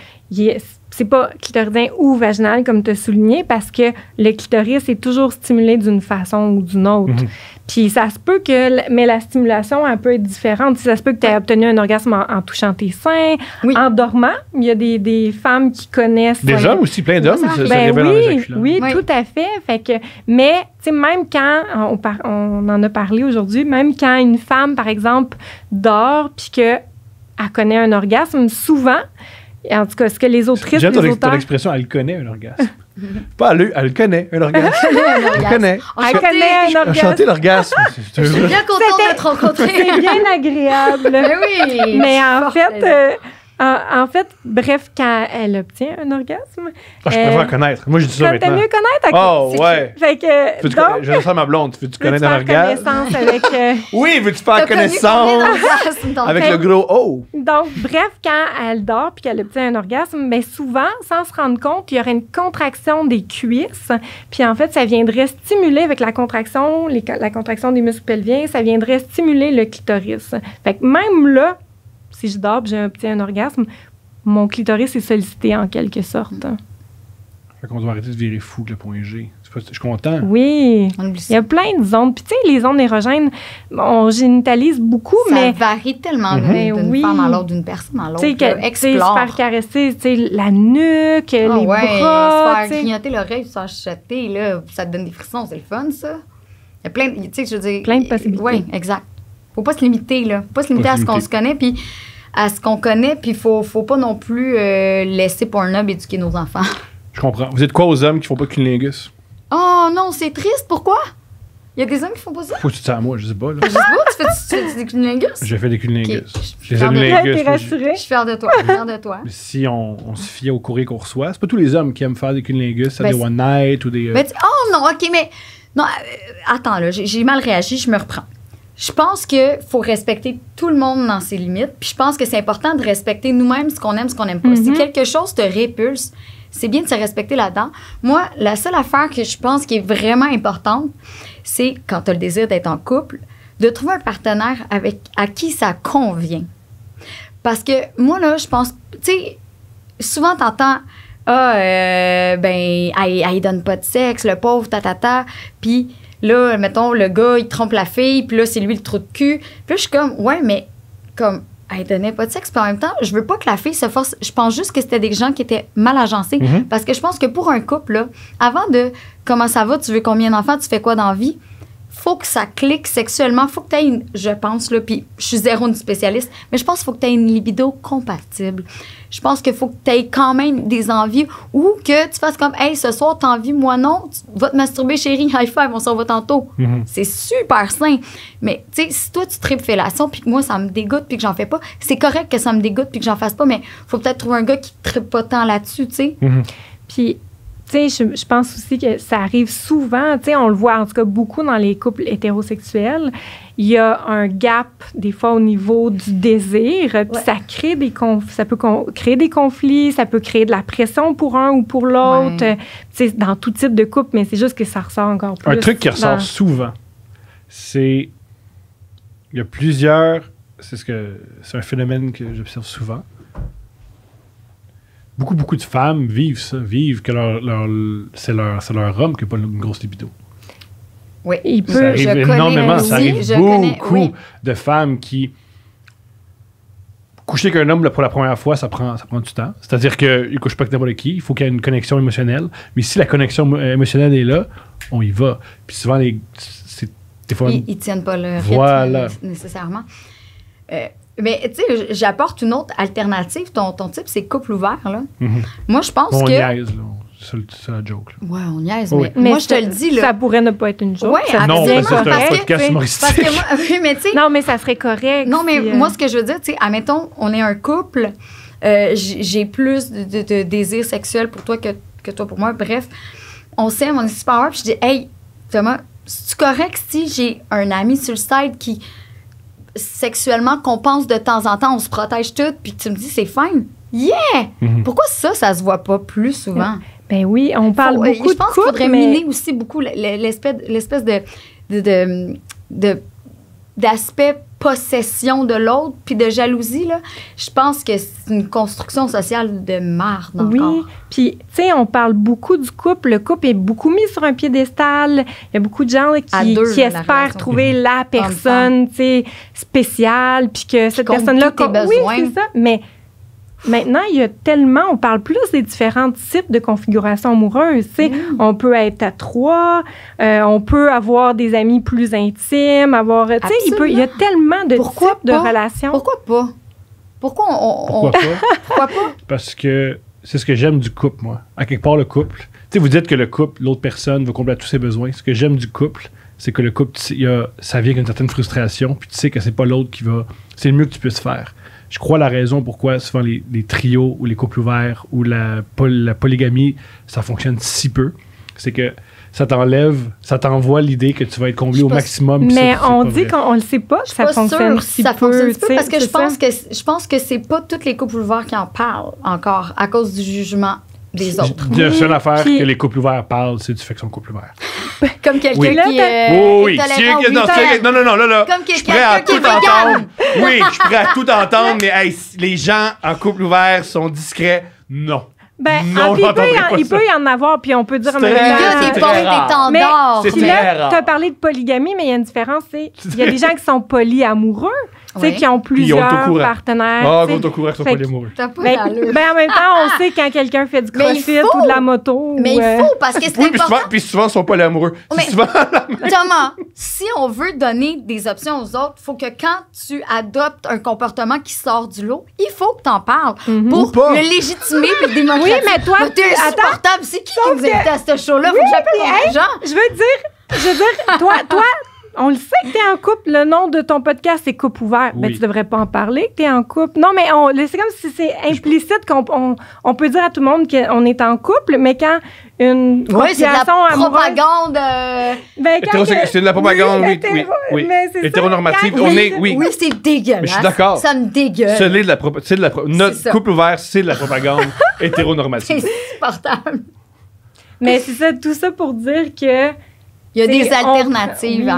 c'est pas clitoridien ou vaginal, comme tu as souligné, parce que le clitoris est toujours stimulé d'une façon ou d'une autre. Puis ça se peut que... Mais la stimulation, elle peut être différente. Ça se peut que tu aies obtenu un orgasme en touchant tes seins, en dormant. Il y a des femmes qui connaissent... Des hommes aussi, plein d'hommes, ça Ben révèle en oui, éjaculant. oui, tout à fait. Fait que, mais, tu sais, même quand, on en a parlé aujourd'hui, même quand une femme, par exemple, dort puis qu'elle connaît un orgasme, souvent, en tout cas, ce que les autrices, J'aime les auteurs... ton expression, elle connaît un orgasme. Pas elle connaît un orgasme. Elle connaît. Elle connaît un orgasme. Enchanté l'orgasme. Je suis bien contente de te rencontrer. C'est bien agréable. Mais oui. Mais en fait, bref, quand elle obtient un orgasme... Je préfère connaître. Moi, je dis ça Quand maintenant. t'aimes mieux connaître... Oh, ouais. Fait que, donc... Je vais faire ma blonde. Veux-tu connaître un veux-tu faire orgasme? connaissance avec... Oui, veux-tu faire T'as connu connaissance combien d'orgasmes dans avec ta le vie? gros O? Donc, bref, quand elle dort puis qu'elle obtient un orgasme, bien souvent, sans se rendre compte, il y aurait une contraction des cuisses. Puis en fait, ça viendrait stimuler avec la contraction des muscles pelviens, ça viendrait stimuler le clitoris. Fait que même là, si je dors et j'ai obtenu un orgasme, mon clitoris est sollicité en quelque sorte. Fait qu'on doit arrêter de virer fou avec le point G. Je suis content. Oui. On oublie ça. Il y a plein de zones. Puis tu sais, les zones érogènes, on génitalise beaucoup, Ça mais... varie tellement d'une oui. femme à l'autre, d'une personne à l'autre. Tu sais, là. que se Explore. faire caresser, tu sais, la nuque, les Ah ouais, bras, se tu sais. faire grignoter l'oreille, se faire chuter, là, ça te donne des frissons, c'est le fun, ça. Il y a plein, tu sais, je veux dire... Plein de possibilités. Oui, exact. Faut pas se limiter, là. Faut pas se limiter à ce qu'on se connaît, puis à ce qu'on connaît, puis faut pas non plus laisser Pornhub éduquer nos enfants. Je comprends. Vous êtes quoi aux hommes qui font pas de cunnilingus? Oh non, c'est triste, pourquoi? Il y a des hommes qui font pas ça? Faut que tu te sens à moi, je sais pas. Là. Je sais pas, tu fais des cunnilingus? J'ai fait des cunnilingus. Ok, je suis Des fière de toi. cunnilingus. T'es moi, je- rassurée? Je suis fière de toi, je suis fière de toi. Si on se fie au courrier qu'on reçoit, c'est pas tous les hommes qui aiment faire des cunnilingus, Ben, des one night ou des. Mais oh non, OK, mais... Non, attends, là, j'ai mal réagi, je me reprends. Je pense qu'il faut respecter tout le monde dans ses limites. Puis je pense que c'est important de respecter nous-mêmes ce qu'on aime, ce qu'on n'aime pas. Si quelque chose te répulse, c'est bien de se respecter là-dedans. Moi, la seule affaire que je pense qui est vraiment importante, c'est quand tu as le désir d'être en couple, de trouver un partenaire à qui ça convient. Parce que moi, là, je pense... Tu sais, souvent, t'entends... elle donne pas de sexe, le pauvre, Puis là, mettons, le gars, il trompe la fille, puis là, c'est lui le trou de cul. Puis là, je suis comme, ouais, mais comme, elle donnait pas de sexe. Puis en même temps, je veux pas que la fille se force. Je pense juste que c'était des gens qui étaient mal agencés. Parce que je pense que pour un couple, là, avant de comment ça va, tu veux combien d'enfants, tu fais quoi dans la vie, faut que ça clique sexuellement. Faut que tu aies une, je pense, là, puis je suis zéro une spécialiste, mais je pense qu'il faut que tu aies une libido compatible. Je pense qu'il faut que tu aies quand même des envies ou que tu fasses comme, hey, ce soir, t'as envie, moi non, tu vas te masturber, chérie, high five, on s'en va tantôt. C'est super sain. Mais, tu sais, si toi, tu tripes fellation puis que moi, ça me dégoûte puis que j'en fais pas, c'est correct que ça me dégoûte puis que j'en fasse pas, mais faut peut-être trouver un gars qui tripe pas tant là-dessus, tu sais. Puis, tu sais, je pense aussi que ça arrive souvent, tu sais, on le voit en tout cas beaucoup dans les couples hétérosexuels. Il y a un gap, des fois, au niveau du désir. Puis ça crée ça peut créer des conflits, ça peut créer de la pression pour un ou pour l'autre. Tu sais, dans tout type de couple, mais c'est juste que ça ressort encore plus. Un truc qui ressort souvent, c'est. Il y a plusieurs. C'est un phénomène que j'observe souvent. Beaucoup de femmes vivent que c'est leur homme qui n'a pas une grosse libido. Oui, Ça arrive énormément. Ça arrive beaucoup oui. de femmes qui coucher avec un homme là, pour la première fois, ça prend du temps. C'est-à-dire qu'il ne couche pas avec n'importe qui. Il faut qu'il y ait une connexion émotionnelle. Mais si la connexion émotionnelle est là, on y va. Puis souvent, des fois... Ils ne tiennent pas le rythme Voilà. nécessairement. Mais tu sais, j'apporte une autre alternative. Ton type, c'est couple ouvert. Là. Moi, je pense on que... niaise, là. C'est la joke. Là. Ouais, on niaise. Oui. Mais moi, je te le dis. Là, ça pourrait ne pas être une joke. Ouais, Ça Non, serait parce que c'est un correct, podcast tu sais. humoristique. parce que moi, oui, mais tu sais... Non, mais ça serait correct. Non, mais si, moi, ce que je veux dire, tu sais, admettons, on est un couple, j'ai plus de désir sexuel pour toi que toi pour moi. Bref, on s'aime, on est super heureux. Puis je dis, hey, Thomas, c'est correct si j'ai un ami sur le side qui, sexuellement, qu'on pense de temps en temps, on se protège tout, puis tu me dis, c'est fine. Yeah! Pourquoi ça se voit pas plus souvent? Ben oui, on parle beaucoup Je pense de qu'il faudrait couple, mais... miner aussi beaucoup l'espèce de d'aspect possession de l'autre puis de jalousie, là, je pense que c'est une construction sociale de marde encore. Oui, puis tu sais, on parle beaucoup du couple. Le couple est beaucoup mis sur un piédestal. Il y a beaucoup de gens là, qui espèrent trouver la personne, tu sais, spéciale, puis que cette personne-là... Oui, c'est ça, mais... Maintenant, il y a tellement, on parle plus des différents types de configurations amoureuses. On peut être à 3, on peut avoir des amis plus intimes, avoir, il y a tellement de types de relations. Pourquoi pas? Pourquoi pas? Parce que c'est ce que j'aime du couple, moi. À quelque part, le couple. Tu sais, vous dites que le couple, l'autre personne va combler tous ses besoins. Ce que j'aime du couple, c'est que le couple, ça vient avec une certaine frustration, puis tu sais que c'est pas l'autre qui va... C'est le mieux que tu puisses faire. Je crois la raison pourquoi souvent les trios ou les couples ouverts ou la polygamie, ça fonctionne si peu, c'est que ça t'envoie l'idée que tu vas être comblé au maximum. Mais on dit qu'on le sait pas que ça fonctionne si peu. Parce que je pense que c'est pas tous les couples ouverts qui en parlent encore à cause du jugement des autres. La seule affaire que les couples ouverts parlent, c'est du fait qu'ils sont couples ouverts. Comme quelqu'un qui oui. Non, là. Comme je suis prêt à tout entendre. Oui, je suis prêt à tout entendre, mais hey, les gens en couple ouvert sont discrets. Non. Non, il peut y en avoir, puis on peut dire... Il y a des tendances. C'est très rare. Tu as parlé de polygamie, mais il y a une différence, il y a des gens qui sont polyamoureux, qui ont plusieurs partenaires. Ah, ils sont au courant qu'ils sont polyamoureux. En même temps, on sait quand quelqu'un fait du crossfit ou de la moto. Mais il faut, parce que c'est important. Puis souvent, ils sont polyamoureux. Thomas, si on veut donner des options aux autres, il faut que quand tu adoptes un comportement qui sort du lot, il faut que tu en parles pour le légitimer et le démontrer. Oui, mais toi, t'es insupportable. C'est qui nous invite à ce show-là? Faut que j'appelle mon agent. Je veux dire, toi, on le sait que t'es en couple. Le nom de ton podcast, c'est Couple ouvert. Oui. Ben, tu devrais pas en parler que t'es en couple. Non, mais c'est comme si c'est implicite qu'on peut dire à tout le monde qu'on est en couple, mais quand une c'est de la propagande. C'est de la propagande, oui. Hétéronormative. Oui, c'est dégueulasse. Mais je suis d'accord. Ça me dégueule. Notre couple ouvert, c'est de la propagande hétéronormative. C'est insupportable. Mais c'est ça, tout ça pour dire que il y a des alternatives.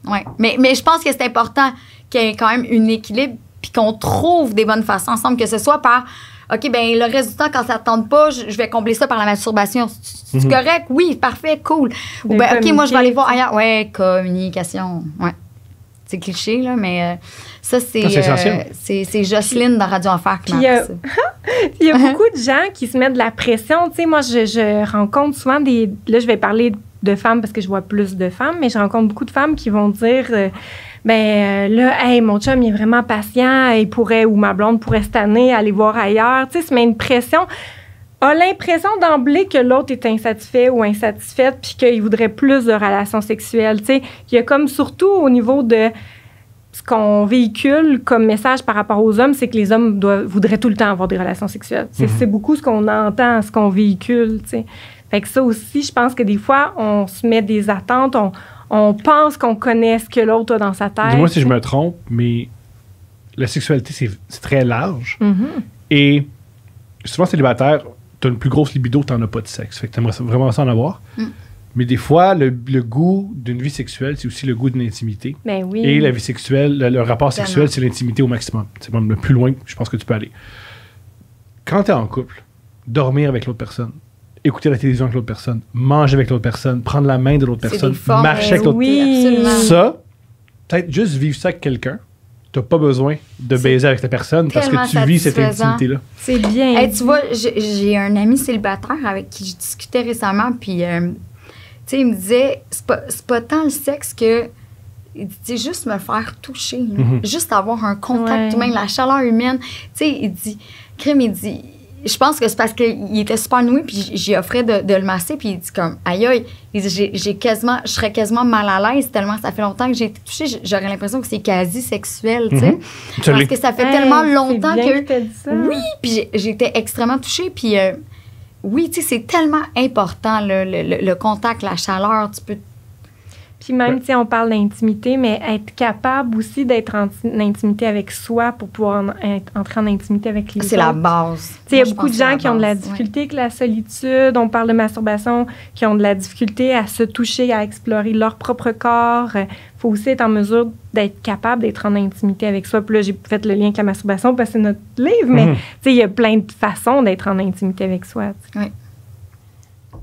Ouais. Mais je pense que c'est important qu'il y ait quand même un équilibre puis qu'on trouve des bonnes façons ensemble, que ce soit par OK, ben le reste du temps, quand ça ne tente pas, je vais combler ça par la masturbation. C'est correct? Oui, parfait, cool. Ou ben OK, moi, je vais aller voir ailleurs. Ouais, communication. Ouais. C'est cliché, là, mais ça, c'est Jocelyne dans Radio Enfer qui m'a appris ça. Il y a beaucoup de gens qui se mettent de la pression. Tu sais, moi, je rencontre souvent des... Là, je vais parler de femmes parce que je vois plus de femmes, mais je rencontre beaucoup de femmes qui vont dire... hey, mon chum, il est vraiment patient, il pourrait, ou ma blonde pourrait cette année aller voir ailleurs. Tu sais, se met une pression, a l'impression d'emblée que l'autre est insatisfait ou insatisfaite, puis qu'il voudrait plus de relations sexuelles. Tu sais, il y a comme surtout au niveau de ce qu'on véhicule comme message par rapport aux hommes, c'est que les hommes voudraient tout le temps avoir des relations sexuelles. C'est beaucoup ce qu'on entend, ce qu'on véhicule, tu sais. Fait que ça aussi, je pense que des fois, on se met des attentes, on pense qu'on connaît ce que l'autre a dans sa tête. Dis-moi si je me trompe, mais la sexualité, c'est très large. Et souvent, célibataire, tu as une plus grosse libido, tu n'en as pas de sexe. Fait que tu aimerais vraiment ça en avoir. Mais des fois, le goût d'une vie sexuelle, c'est aussi le goût d'une intimité. Ben oui. Et la vie sexuelle, le rapport sexuel, c'est l'intimité au maximum. C'est même le plus loin, je pense que tu peux aller. Quand tu es en couple, dormir avec l'autre personne, écouter la télévision avec l'autre personne, manger avec l'autre personne, prendre la main de l'autre personne, marcher avec l'autre personne. Ça, peut-être juste vivre ça avec quelqu'un, t'as pas besoin de baiser avec la personne parce que tu vis cette intimité-là. C'est bien. Hey, tu vois, j'ai un ami célibataire avec qui je discutais récemment, puis tu sais, il me disait, c'est pas tant le sexe que... Il dit juste me faire toucher, juste avoir un contact humain, la chaleur humaine. Tu sais, il dit, je pense que c'est parce qu'il était super noué, puis j'y offrais de le masser, puis il dit comme, aïe, il dit, je serais quasiment mal à l'aise tellement ça fait longtemps que j'ai été touchée, j'aurais l'impression que c'est quasi sexuel, tu sais. Parce que ça fait tellement longtemps que... Oui, puis j'étais extrêmement touchée, puis oui, tu sais, c'est tellement important, le contact, la chaleur, tu peux... Puis même, tu sais, on parle d'intimité, mais être capable aussi d'être en intimité avec soi pour pouvoir entrer en intimité avec les autres. C'est la base. Tu sais, il y a beaucoup de gens qui ont de la difficulté avec la solitude. On parle de masturbation, qui ont de la difficulté à se toucher, à explorer leur propre corps. faut aussi être en mesure d'être capable d'être en intimité avec soi. Puis là, j'ai fait le lien avec la masturbation parce que c'est notre livre, mais tu sais, il y a plein de façons d'être en intimité avec soi. Oui.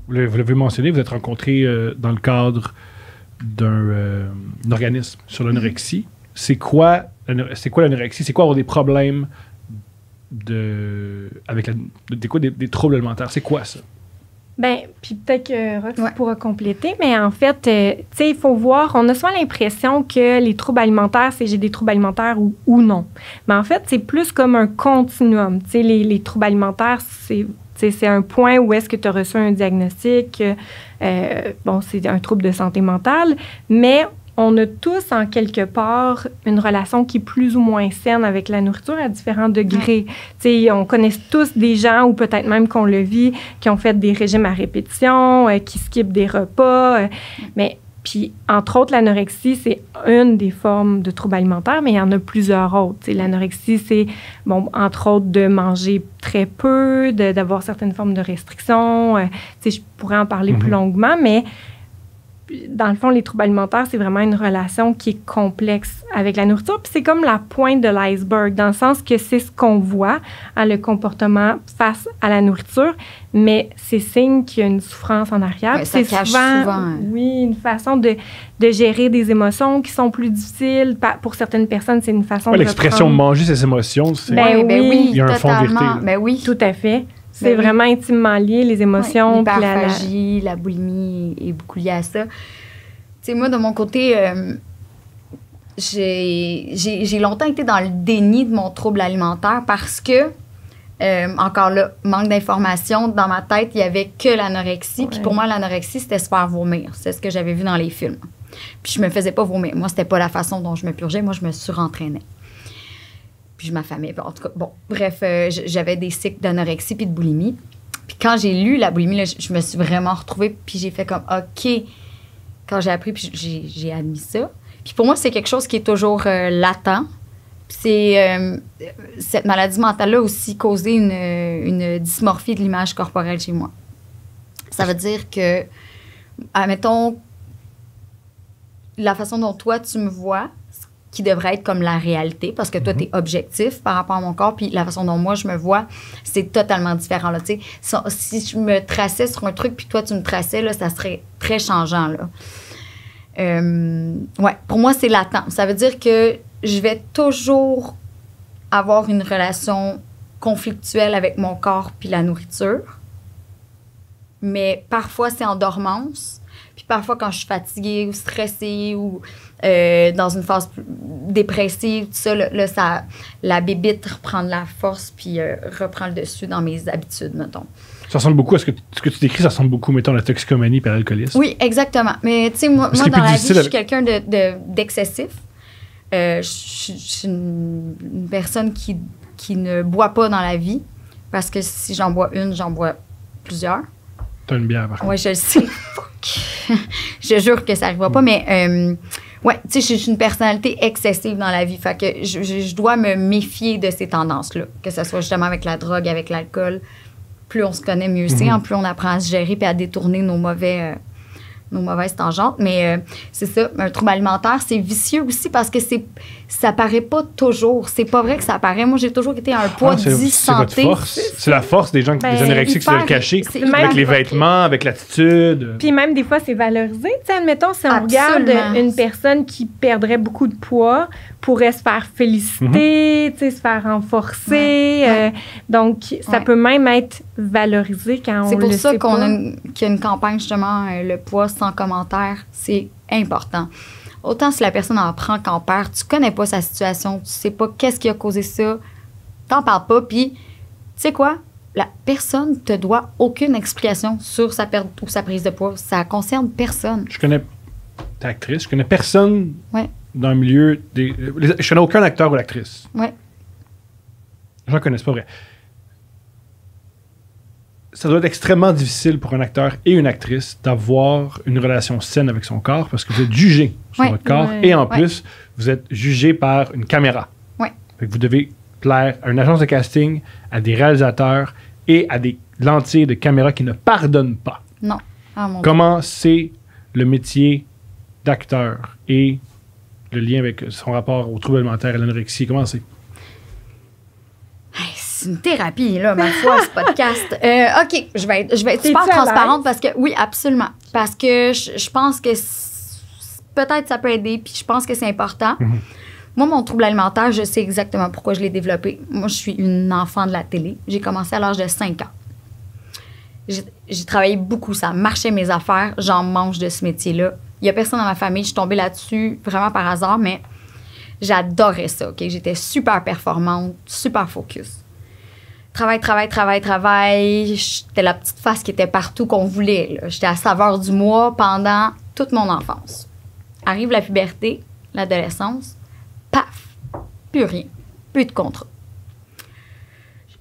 Vous l'avez mentionné, vous êtes rencontrés dans le cadre d'un organisme sur l'anorexie. C'est quoi l'anorexie? C'est quoi avoir des problèmes avec des troubles alimentaires? C'est quoi ça? Bien, puis peut-être que Rox pourra compléter, mais en fait, tu sais, il faut voir, on a souvent l'impression que les troubles alimentaires, c'est j'ai des troubles alimentaires ou non. Mais en fait, c'est plus comme un continuum. Tu sais, les troubles alimentaires, c'est un point où est-ce que tu as reçu un diagnostic. C'est un trouble de santé mentale, mais on a tous, en quelque part, une relation qui est plus ou moins saine avec la nourriture à différents degrés. On connaît tous des gens, ou peut-être même qu'on le vit, qui ont fait des régimes à répétition, qui skippent des repas. Mais puis, entre autres, l'anorexie, c'est une des formes de troubles alimentaires, mais il y en a plusieurs autres. L'anorexie, c'est, entre autres, de manger très peu, d'avoir certaines formes de restrictions. Je pourrais en parler plus longuement, mais dans le fond, les troubles alimentaires, c'est vraiment une relation qui est complexe avec la nourriture. Puis c'est comme la pointe de l'iceberg, dans le sens que c'est ce qu'on voit, le comportement face à la nourriture, mais c'est signe qu'il y a une souffrance en arrière. Ouais, ça cache souvent. Oui, une façon de gérer des émotions qui sont plus difficiles. Pour certaines personnes, c'est une façon de l'expression manger ses émotions, c'est... oui, il y a un fond de vérité. Ben oui. Tout à fait. C'est vraiment intimement lié, les émotions. L'hyperphagie, la boulimie est beaucoup liée à ça. Tu sais, moi, de mon côté, j'ai longtemps été dans le déni de mon trouble alimentaire parce que, encore là, manque d'informations. Dans ma tête, il n'y avait que l'anorexie. Puis pour moi, l'anorexie, c'était se faire vomir. C'est ce que j'avais vu dans les films. Puis je me faisais pas vomir. Moi, c'était pas la façon dont je me purgeais. Moi, je me surentraînais. Puis je m'affamais. En tout cas, bref, j'avais des cycles d'anorexie puis de boulimie. Puis quand j'ai lu la boulimie, là, je me suis vraiment retrouvée. Puis j'ai fait comme, OK, quand j'ai appris, puis j'ai admis ça. Puis pour moi, c'est quelque chose qui est toujours latent. Puis c'est cette maladie mentale-là aussi causé une dysmorphie de l'image corporelle chez moi. Ça veut dire que, admettons, la façon dont toi, tu me vois, qui devrait être comme la réalité, parce que toi, tu es objectif par rapport à mon corps, puis la façon dont moi, je me vois, c'est totalement différent. Là, si je me traçais sur un truc, puis toi, tu me traçais, là, ça serait très changeant. Là. Pour moi, c'est latent. Ça veut dire que je vais toujours avoir une relation conflictuelle avec mon corps puis la nourriture, mais parfois, c'est en dormance. Puis parfois, quand je suis fatiguée ou stressée ou dans une phase dépressive, tout ça, là, la bébite reprend de la force puis reprend le dessus dans mes habitudes, mettons. Ça ressemble beaucoup à ce que tu décris, ça ressemble beaucoup, mettons, à la toxicomanie et à l'alcoolisme. Oui, exactement. Mais tu sais, moi dans la vie, je suis quelqu'un d'excessif. Je suis une personne qui ne boit pas dans la vie parce que si j'en bois une, j'en bois plusieurs. T'as une bière, par contre. Oui, je le sais. Je jure que ça n'arrivera pas, mais tu sais, je suis une personnalité excessive dans la vie. Fait que je dois me méfier de ces tendances-là, que ce soit justement avec la drogue, avec l'alcool. Plus on se connaît, mieux c'est. Plus on apprend à se gérer et à détourner nos mauvaises tangentes. Mais c'est ça, un trouble alimentaire, c'est vicieux aussi parce que ça paraît pas toujours. C'est pas vrai que ça paraît. Moi, j'ai toujours été à un poids dissanté. C'est votre force. C'est la force des gens, des anorexiques qui se le cachent. Avec les vêtements, avec l'attitude. Puis même des fois, c'est valorisé. Tu sais, admettons, si on regarde une personne qui perdrait beaucoup de poids, pourrait se faire féliciter, tu sais, se faire renforcer. Donc, ça peut même être valorisé quand on le sait pas. C'est pour ça qu'il y a une campagne, justement, le poids sans commentaire. C'est important. Autant si la personne en prend qu'en perd, tu connais pas sa situation, tu sais pas qu'est-ce qui a causé ça, t'en parles pas, puis tu sais quoi? La personne te doit aucune explication sur sa perte ou sa prise de poids. Ça concerne personne. Je connais personne dans le milieu des... Je connais aucun acteur ou actrice. Ouais. Je n'en connais, c'est pas vrai. Ça doit être extrêmement difficile pour un acteur et une actrice d'avoir une relation saine avec son corps parce que vous êtes jugé sur votre corps et en plus, vous êtes jugé par une caméra. Fait que vous devez plaire à une agence de casting, à des réalisateurs et à des lentilles de caméra qui ne pardonnent pas. Non. Comment c'est le métier d'acteur et le lien avec son rapport aux troubles alimentaires et l'anorexie? Comment c'est? C'est une thérapie, là, ma foi, ce podcast. OK, je vais être super transparente parce que, oui, absolument. Parce que je pense que peut-être ça peut aider, puis je pense que c'est important. Moi, mon trouble alimentaire, je sais exactement pourquoi je l'ai développé. Moi, je suis une enfant de la télé. J'ai commencé à l'âge de 5 ans. J'ai travaillé beaucoup, ça marchait mes affaires. J'en mange de ce métier-là. Il n'y a personne dans ma famille. Je suis tombée là-dessus vraiment par hasard, mais j'adorais ça. OK? J'étais super performante, super focus. Travail. J'étais la petite face qui était partout qu'on voulait. Là. J'étais à saveur du mois pendant toute mon enfance. Arrive la puberté, l'adolescence, paf, plus rien, plus de contrat.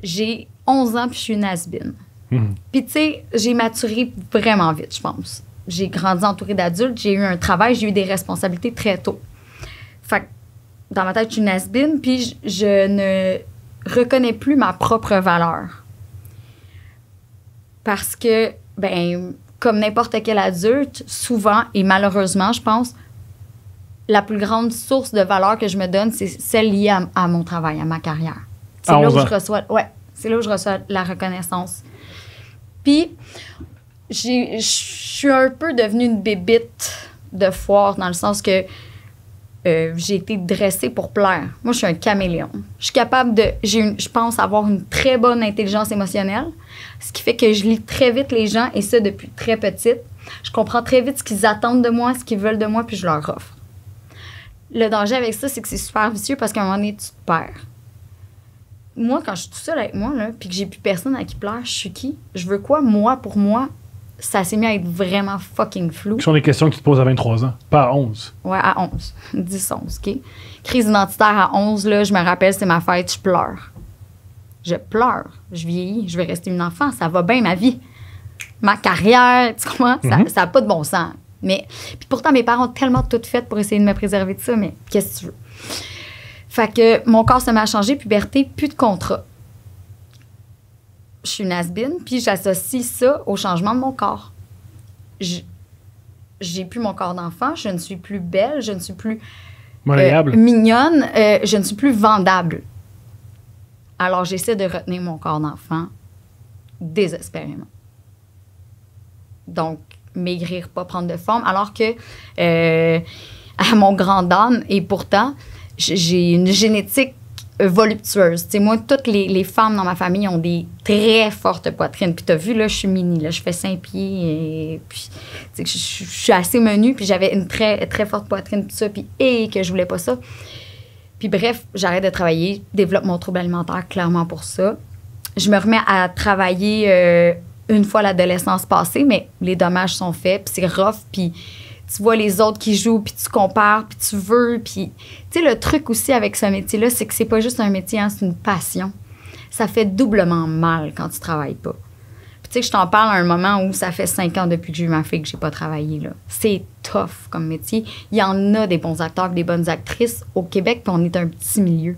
J'ai 11 ans puis je suis une has-been. Puis tu sais, j'ai maturé vraiment vite, je pense. J'ai grandi entourée d'adultes, j'ai eu un travail, j'ai eu des responsabilités très tôt. Fait que dans ma tête, je suis une has-been puis je ne reconnais plus ma propre valeur. Parce que, ben, comme n'importe quel adulte, souvent, et malheureusement, je pense, la plus grande source de valeur que je me donne, c'est celle liée à mon travail, à ma carrière. C'est là où c'est là où je reçois la reconnaissance. Puis, je suis un peu devenue une bébite de foire, dans le sens que j'ai été dressée pour plaire. Moi, je suis un caméléon. Je suis capable je pense avoir une très bonne intelligence émotionnelle, ce qui fait que je lis très vite les gens, et ça depuis très petite. Je comprends très vite ce qu'ils attendent de moi, ce qu'ils veulent de moi, puis je leur offre. Le danger avec ça, c'est que c'est super vicieux parce qu'à un moment donné, tu te perds. Moi, quand je suis toute seule avec moi, là, puis que j'ai plus personne à qui plaire, je suis qui? Je veux quoi? Moi, pour moi, ça s'est mis à être vraiment fucking flou. Ce sont des questions que tu te poses à 23 ans, pas à 11. Ouais, à 11. 10, 11, OK? Crise identitaire à 11, là, je me rappelle, c'est ma fête, je pleure. Je pleure. Je vieillis, je vais rester une enfant. Ça va bien, ma vie. Ma carrière, tu comprends? Ça n'a pas de bon sens. Mais, puis pourtant, mes parents ont tellement tout fait pour essayer de me préserver de ça, mais qu'est-ce que tu veux? Fait que mon corps se met à changer, puberté, plus de contrat. Je suis une has-been, puis j'associe ça au changement de mon corps. J'ai plus mon corps d'enfant, je ne suis plus belle, je ne suis plus mignonne, je ne suis plus vendable. Alors, j'essaie de retenir mon corps d'enfant désespérément. Donc, maigrir, pas prendre de forme, alors que à mon grand âne, et pourtant, j'ai une génétique voluptueuse. Tu sais, moi, toutes les femmes dans ma famille ont des très fortes poitrines. Puis t'as vu, là, je suis mini, là, je fais 5 pieds, et puis, tu sais, je suis assez menue, puis j'avais une très, très forte poitrine, tout ça, puis, que je voulais pas ça. Puis bref, j'arrête de travailler, développe mon trouble alimentaire, clairement pour ça. Je me remets à travailler une fois l'adolescence passée, mais les dommages sont faits, puis c'est rough, puis tu vois les autres qui jouent, puis tu compares, puis tu veux, puis... Tu sais, le truc aussi avec ce métier-là, c'est que c'est pas juste un métier, hein, c'est une passion. Ça fait doublement mal quand tu travailles pas. Puis tu sais que je t'en parle à un moment où ça fait 5 ans depuis que j'ai eu ma fille que j'ai pas travaillé, là. C'est tough comme métier. Il y en a des bons acteurs, des bonnes actrices au Québec, puis on est un petit milieu.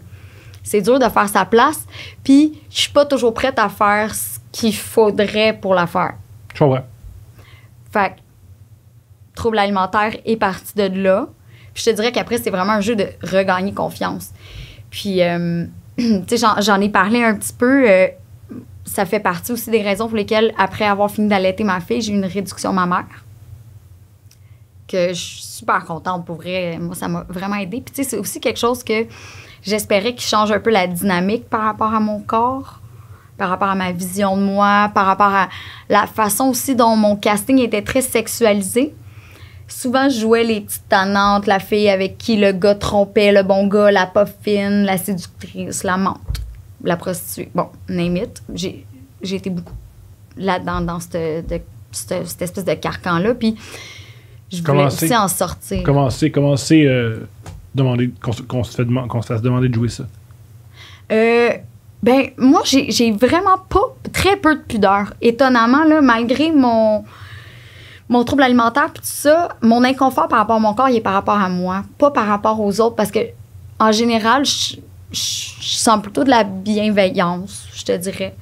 C'est dur de faire sa place, puis je suis pas toujours prête à faire ce qu'il faudrait pour la faire. Je comprends. Fait que trouble alimentaire est parti de là. Puis je te dirais qu'après, c'est vraiment un jeu de regagner confiance. Puis, tu sais, j'en ai parlé un petit peu. Ça fait partie aussi des raisons pour lesquelles, après avoir fini d'allaiter ma fille, j'ai eu une réduction mammaire. Que je suis super contente, pour vrai. Moi, ça m'a vraiment aidée. Puis, tu sais, c'est aussi quelque chose que j'espérais qui change un peu la dynamique par rapport à mon corps, par rapport à ma vision de moi, par rapport à la façon aussi dont mon casting était très sexualisé. Souvent, je jouais les petites tannantes, la fille avec qui le gars trompait le bon gars, la pas fine, la séductrice, la menthe, la prostituée. Bon, name it. J'ai été beaucoup là-dedans, dans cette espèce de carcan-là. Puis, je voulais aussi en sortir. Commencer demander qu'on se fasse demander de jouer ça. Ben, moi, j'ai vraiment pas très peu de pudeur. Étonnamment, là, malgré mon trouble alimentaire puis tout ça, mon inconfort par rapport à mon corps, il est par rapport à moi, pas par rapport aux autres, parce que en général, je sens plutôt de la bienveillance, je te dirais.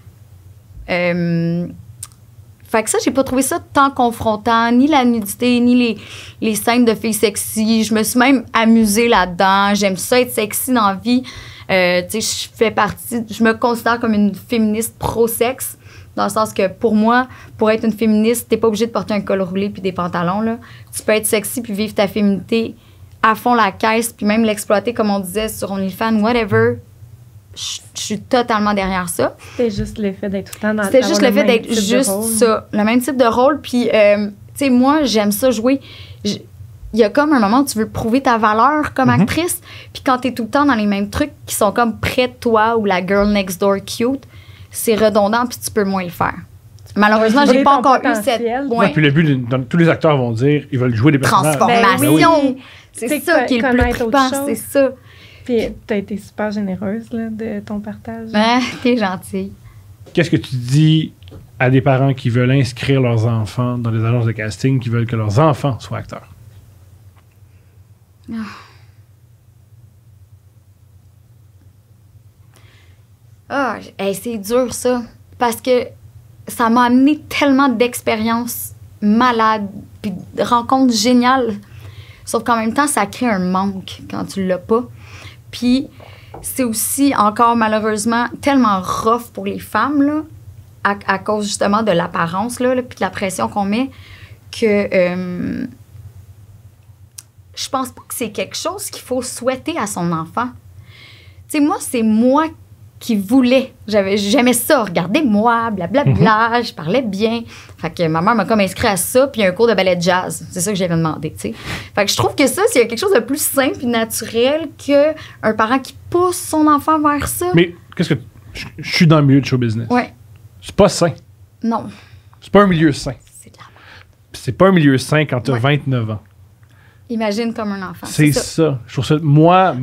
Fait que ça, j'ai pas trouvé ça tant confrontant, ni la nudité, ni les scènes de filles sexy. Je me suis même amusée là-dedans. J'aime ça être sexy dans la vie. Tu sais, je me considère comme une féministe pro-sexe, dans le sens que pour moi, pour être une féministe, t'es pas obligé de porter un col roulé puis des pantalons, là. Tu peux être sexy puis vivre ta féminité à fond la caisse, puis même l'exploiter, comme on disait, sur OnlyFans, whatever. Je suis totalement derrière ça. C'était juste le fait d'être tout le temps dans C'était juste le fait d'être juste ça, le même type de rôle. Puis, tu sais, moi, j'aime ça jouer. Il y a comme un moment où tu veux prouver ta valeur comme actrice. Puis quand t'es tout le temps dans les mêmes trucs qui sont comme près de toi ou la girl next door cute, c'est redondant puis tu peux moins le faire. Malheureusement, j'ai pas encore eu cette... Ouais, puis le but, tous les acteurs vont dire, ils veulent jouer des personnages. Transformation! Ben oui. C'est ça qui est le plus trippant, c'est ça. Puis t'as été super généreuse là, de ton partage. T'es gentille. Qu'est-ce que tu dis à des parents qui veulent inscrire leurs enfants dans les agences de casting, qui veulent que leurs enfants soient acteurs? C'est dur, ça. Parce que ça m'a amené tellement d'expériences malades, puis de rencontres géniales. Sauf qu'en même temps, ça crée un manque quand tu l'as pas. Puis c'est aussi encore malheureusement tellement rough pour les femmes, là, à cause justement de l'apparence, là, puis de la pression qu'on met, que je pense pas que c'est quelque chose qu'il faut souhaiter à son enfant. Tu sais, moi, c'est moi qui voulais. J'aimais ça. Regardez-moi, blablabla. Je parlais bien. Fait que ma mère m'a comme inscrit à ça, puis un cours de ballet de jazz. C'est ça que j'avais demandé, tu sais. Fait que je trouve que ça, c'est quelque chose de plus simple et naturel qu'un parent qui pousse son enfant vers ça. Mais qu'est-ce que... Je suis dans le milieu de show business. Ouais. C'est pas sain. Non. C'est pas un milieu sain. C'est de la merde. C'est pas un milieu sain quand t'as 29 ans. Imagine comme un enfant. C'est ça. Je trouve ça... Moi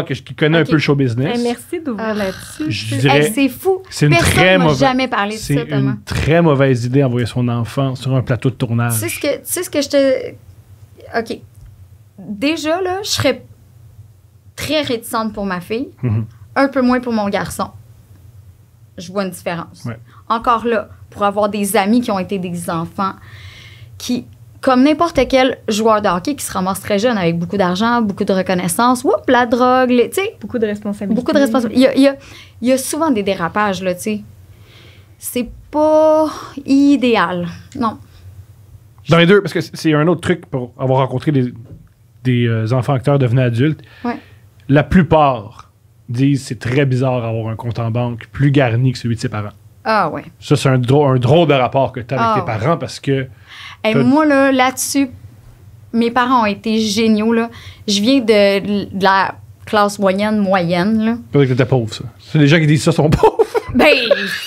qui connais un peu le show business... Merci d'ouvrir là-dessus. Je dirais... c'est fou. C'est une Personne très m'a mauvaise... jamais parlé de ça, C'est Thomas. une très mauvaise idée d'envoyer son enfant sur un plateau de tournage. Tu sais ce que je te... OK. Déjà, là, je serais très réticente pour ma fille. Un peu moins pour mon garçon. Je vois une différence. Ouais. Encore là, pour avoir des amis qui ont été des enfants qui... Comme n'importe quel joueur de hockey qui se ramasse très jeune avec beaucoup d'argent, beaucoup de reconnaissance, la drogue, tu sais. Beaucoup de responsabilités. Beaucoup de responsabilités. Il y a souvent des dérapages, là, tu sais. C'est pas idéal. Non. Dans les deux, parce que c'est un autre truc pour avoir rencontré des enfants acteurs devenus adultes. Ouais. La plupart disent c'est très bizarre d'avoir un compte en banque plus garni que celui de ses parents. Ah ouais. Ça, c'est un drôle de rapport que tu as avec tes parents parce que... Moi, là-dessus, mes parents ont été géniaux, là. Je viens de la classe moyenne, là. C'est vrai que t'étais pauvre, ça. C'est les gens qui disent ça sont pauvres. Ben,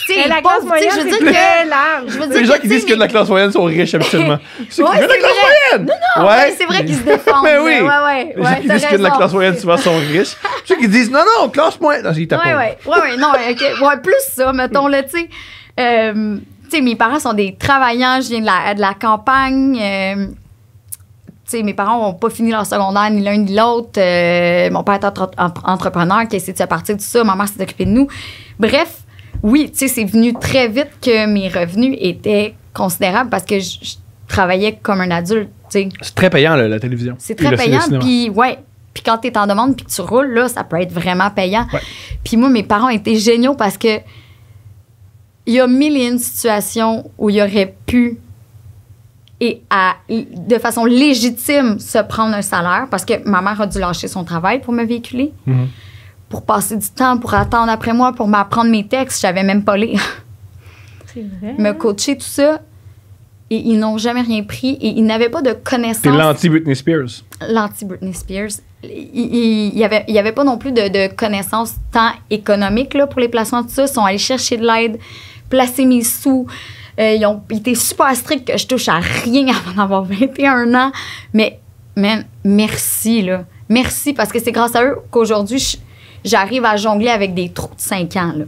tu sais, la classe moyenne, je veux c'est dire très large. Les gens qui disent que de la classe moyenne sont riches habituellement. C'est Ouais, de la classe moyenne! Non, ouais, c'est vrai qu'ils se défendent. Mais oui! Ouais, Les gens qui disent que de la classe moyenne souvent sont riches. Ceux qui disent non, classe moyenne. Non, ils tapent Ouais, non, OK. Ouais, plus ça, mettons, là, tu sais. Tu sais, mes parents sont des travaillants, je viens de la campagne. Tu sais, mes parents n'ont pas fini leur secondaire, ni l'un ni l'autre. Mon père est entrepreneur qui essaie de se partir de tout ça. Ma mère s'est occupée de nous. Bref, oui, tu sais, c'est venu très vite que mes revenus étaient considérables parce que je travaillais comme un adulte, tu sais. C'est très payant, la télévision. C'est très payant, puis puis quand t'es en demande puis que tu roules, là, ça peut être vraiment payant. Ouais. Puis moi, mes parents étaient géniaux parce que il y a mille et une situations où il aurait pu de façon légitime se prendre un salaire parce que ma mère a dû lâcher son travail pour me véhiculer, pour passer du temps, pour attendre après moi, pour m'apprendre mes textes. Je savais même pas lire. C'est vrai. Me coacher, tout ça. Et ils n'ont jamais rien pris et ils n'avaient pas de connaissances. C'est l'anti-Britney Spears. L'anti-Britney Spears. Il y avait pas non plus de connaissances tant économiques là, pour les placements, tout ça. Ils sont allés chercher de l'aide, placer mes sous. Ils ont été super stricts que je touche à rien avant d'avoir 21 ans. Mais, man, merci, là. Merci, parce que c'est grâce à eux qu'aujourd'hui, j'arrive à jongler avec des trous de 5 ans, là,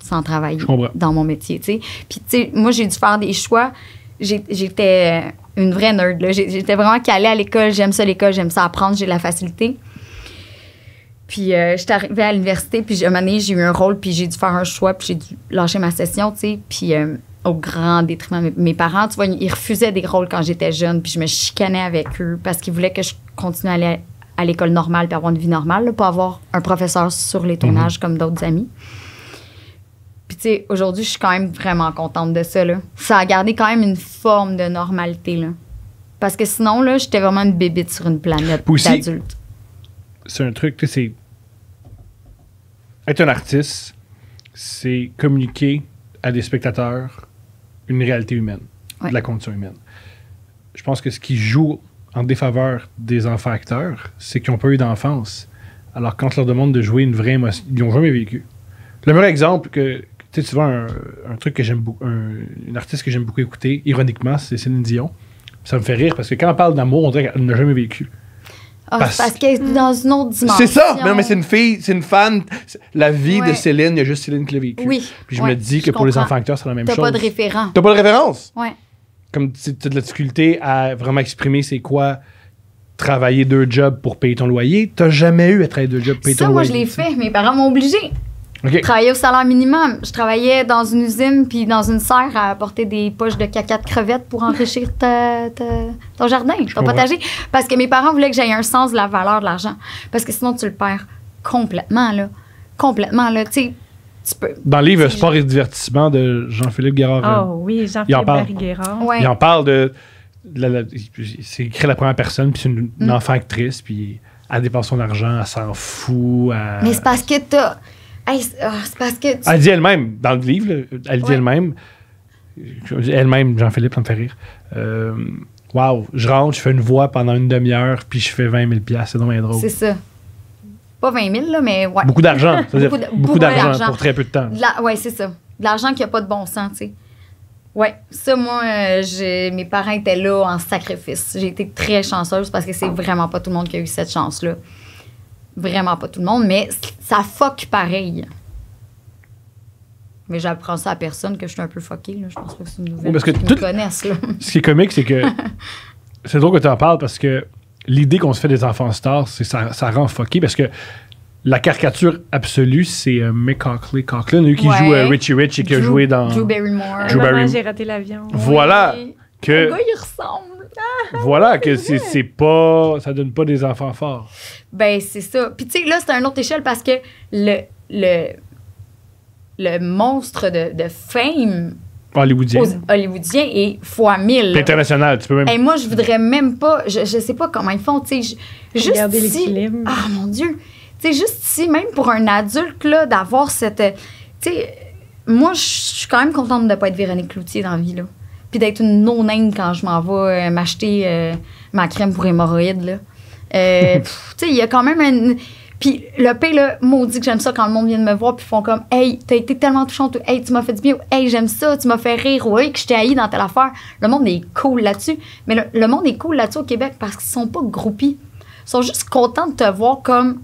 sans travailler dans mon métier, tu sais. Puis, tu sais, moi, j'ai dû faire des choix. J'étais une vraie nerd, là. J'étais vraiment calée à l'école. J'aime ça, l'école. J'aime ça apprendre. J'ai de la facilité. Puis, j'étais arrivée à l'université. Puis, à un moment donné, j'ai eu un rôle. Puis, j'ai dû faire un choix. Puis, j'ai dû lâcher ma session, tu sais. Puis, au grand détriment de mes parents. Tu vois, ils refusaient des rôles quand j'étais jeune, puis je me chicanais avec eux parce qu'ils voulaient que je continue à aller à l'école normale puis avoir une vie normale, là, pas avoir un professeur sur les tournages comme d'autres amis. Puis, tu sais, aujourd'hui, je suis quand même vraiment contente de ça, là. Ça a gardé quand même une forme de normalité, là. Parce que sinon, là, j'étais vraiment une bébite sur une planète d'adulte. C'est un truc, tu sais, c'est... Être un artiste, c'est communiquer à des spectateurs une réalité humaine, de la condition humaine. Je pense que ce qui joue en défaveur des enfants acteurs, c'est qu'ils n'ont pas eu d'enfance. Alors, quand on leur demande de jouer une vraie émotion, ils n'ont jamais vécu. Le meilleur exemple que... Tu sais, tu vois, un truc que j'aime beaucoup... Une artiste que j'aime beaucoup écouter, ironiquement, c'est Céline Dion. Ça me fait rire parce que quand on parle d'amour, on dirait qu'elle n'a jamais vécu. Parce qu'elle est dans une autre dimension. C'est ça! Mais c'est une fille, c'est une fan. La vie de Céline, il y a juste Céline qui l'a vécu. Oui. Puis je me dis que pour les enfants acteurs, c'est la même chose. T'as pas de référent. T'as pas de référence? Ouais. Comme tu as de la difficulté à vraiment exprimer c'est quoi travailler 2 jobs pour payer ton loyer, t'as jamais eu à travailler 2 jobs pour payer ton loyer. Ça, moi, je l'ai fait. Mes parents m'ont obligé. Okay. Travailler au salaire minimum. Je travaillais dans une usine puis dans une serre à apporter des poches de caca de crevettes pour enrichir ton jardin, ton potager. Parce que mes parents voulaient que j'aie un sens de la valeur de l'argent. Parce que sinon, tu le perds complètement, là. Complètement, là. Tu sais, tu peux... Dans le livre Sport et divertissement de Jean-Philippe Guérard. Oh oui, Jean-Philippe Barry-Guérard. Ouais. Il en parle de... c'est écrit à la première personne, puis c'est une enfant actrice, puis elle dépense son argent, elle s'en fout. Mais c'est parce que t'as... Hey, c'est parce que Elle dit elle-même, dans le livre, là, elle dit elle-même, Jean-Philippe, ça me fait rire. Wow, je rentre, je fais une voix pendant une demi-heure, puis je fais 20 000 $. C'est donc bien drôle. C'est ça. Pas 20 000, là, mais ouais. Beaucoup d'argent. Beaucoup d'argent pour très peu de temps. Ouais, c'est ça. De l'argent qui n'a pas de bon sens, tu sais. Ouais, ça, moi, mes parents étaient là en sacrifice. J'ai été très chanceuse parce que c'est vraiment pas tout le monde qui a eu cette chance-là. Vraiment pas tout le monde, mais ça fuck pareil. Mais j'apprends ça à personne que je suis un peu fuckée, là. Je pense pas que c'est une nouvelle parce que qu'ils me connaissent, là. Ce qui est comique, c'est que... c'est drôle que tu en parles parce que l'idée qu'on se fait des enfants stars, c'est ça rend fucké parce que la caricature absolue, c'est Macaulay Culkin, qui joue Richie Rich et qui a joué dans... Drew Barrymore. J'ai raté l'avion. Voilà. Que... Le gars, il ressemble. Voilà, que c'est pas... Ça donne pas des enfants forts. Ben, c'est ça. Puis, tu sais, là, c'est à une autre échelle parce que le monstre de fame hollywoodien est fois 1000. International, tu peux même... Et moi, je voudrais même pas... Je sais pas comment ils font, tu sais. Juste Regarder ici... l'équilibre. Ah, mon Dieu! Tu sais, juste ici, même pour un adulte, là, d'avoir cette... Tu sais, moi, je suis quand même contente de pas être Véronique Cloutier dans la vie, là. Puis d'être une no-name quand je m'en vais m'acheter ma crème pour hémorroïdes, là. Tu sais, il y a quand même un... Puis le pire, là, maudit que j'aime ça quand le monde vient de me voir puis font comme « Hey, t'as été tellement touchante. Hey, tu m'as fait du bien. Hey, j'aime ça. Tu m'as fait rire. Ou hey, que je t'ai haï dans telle affaire. » Le monde est cool là-dessus. Mais le monde est cool là-dessus au Québec parce qu'ils sont pas groupies. Ils sont juste contents de te voir comme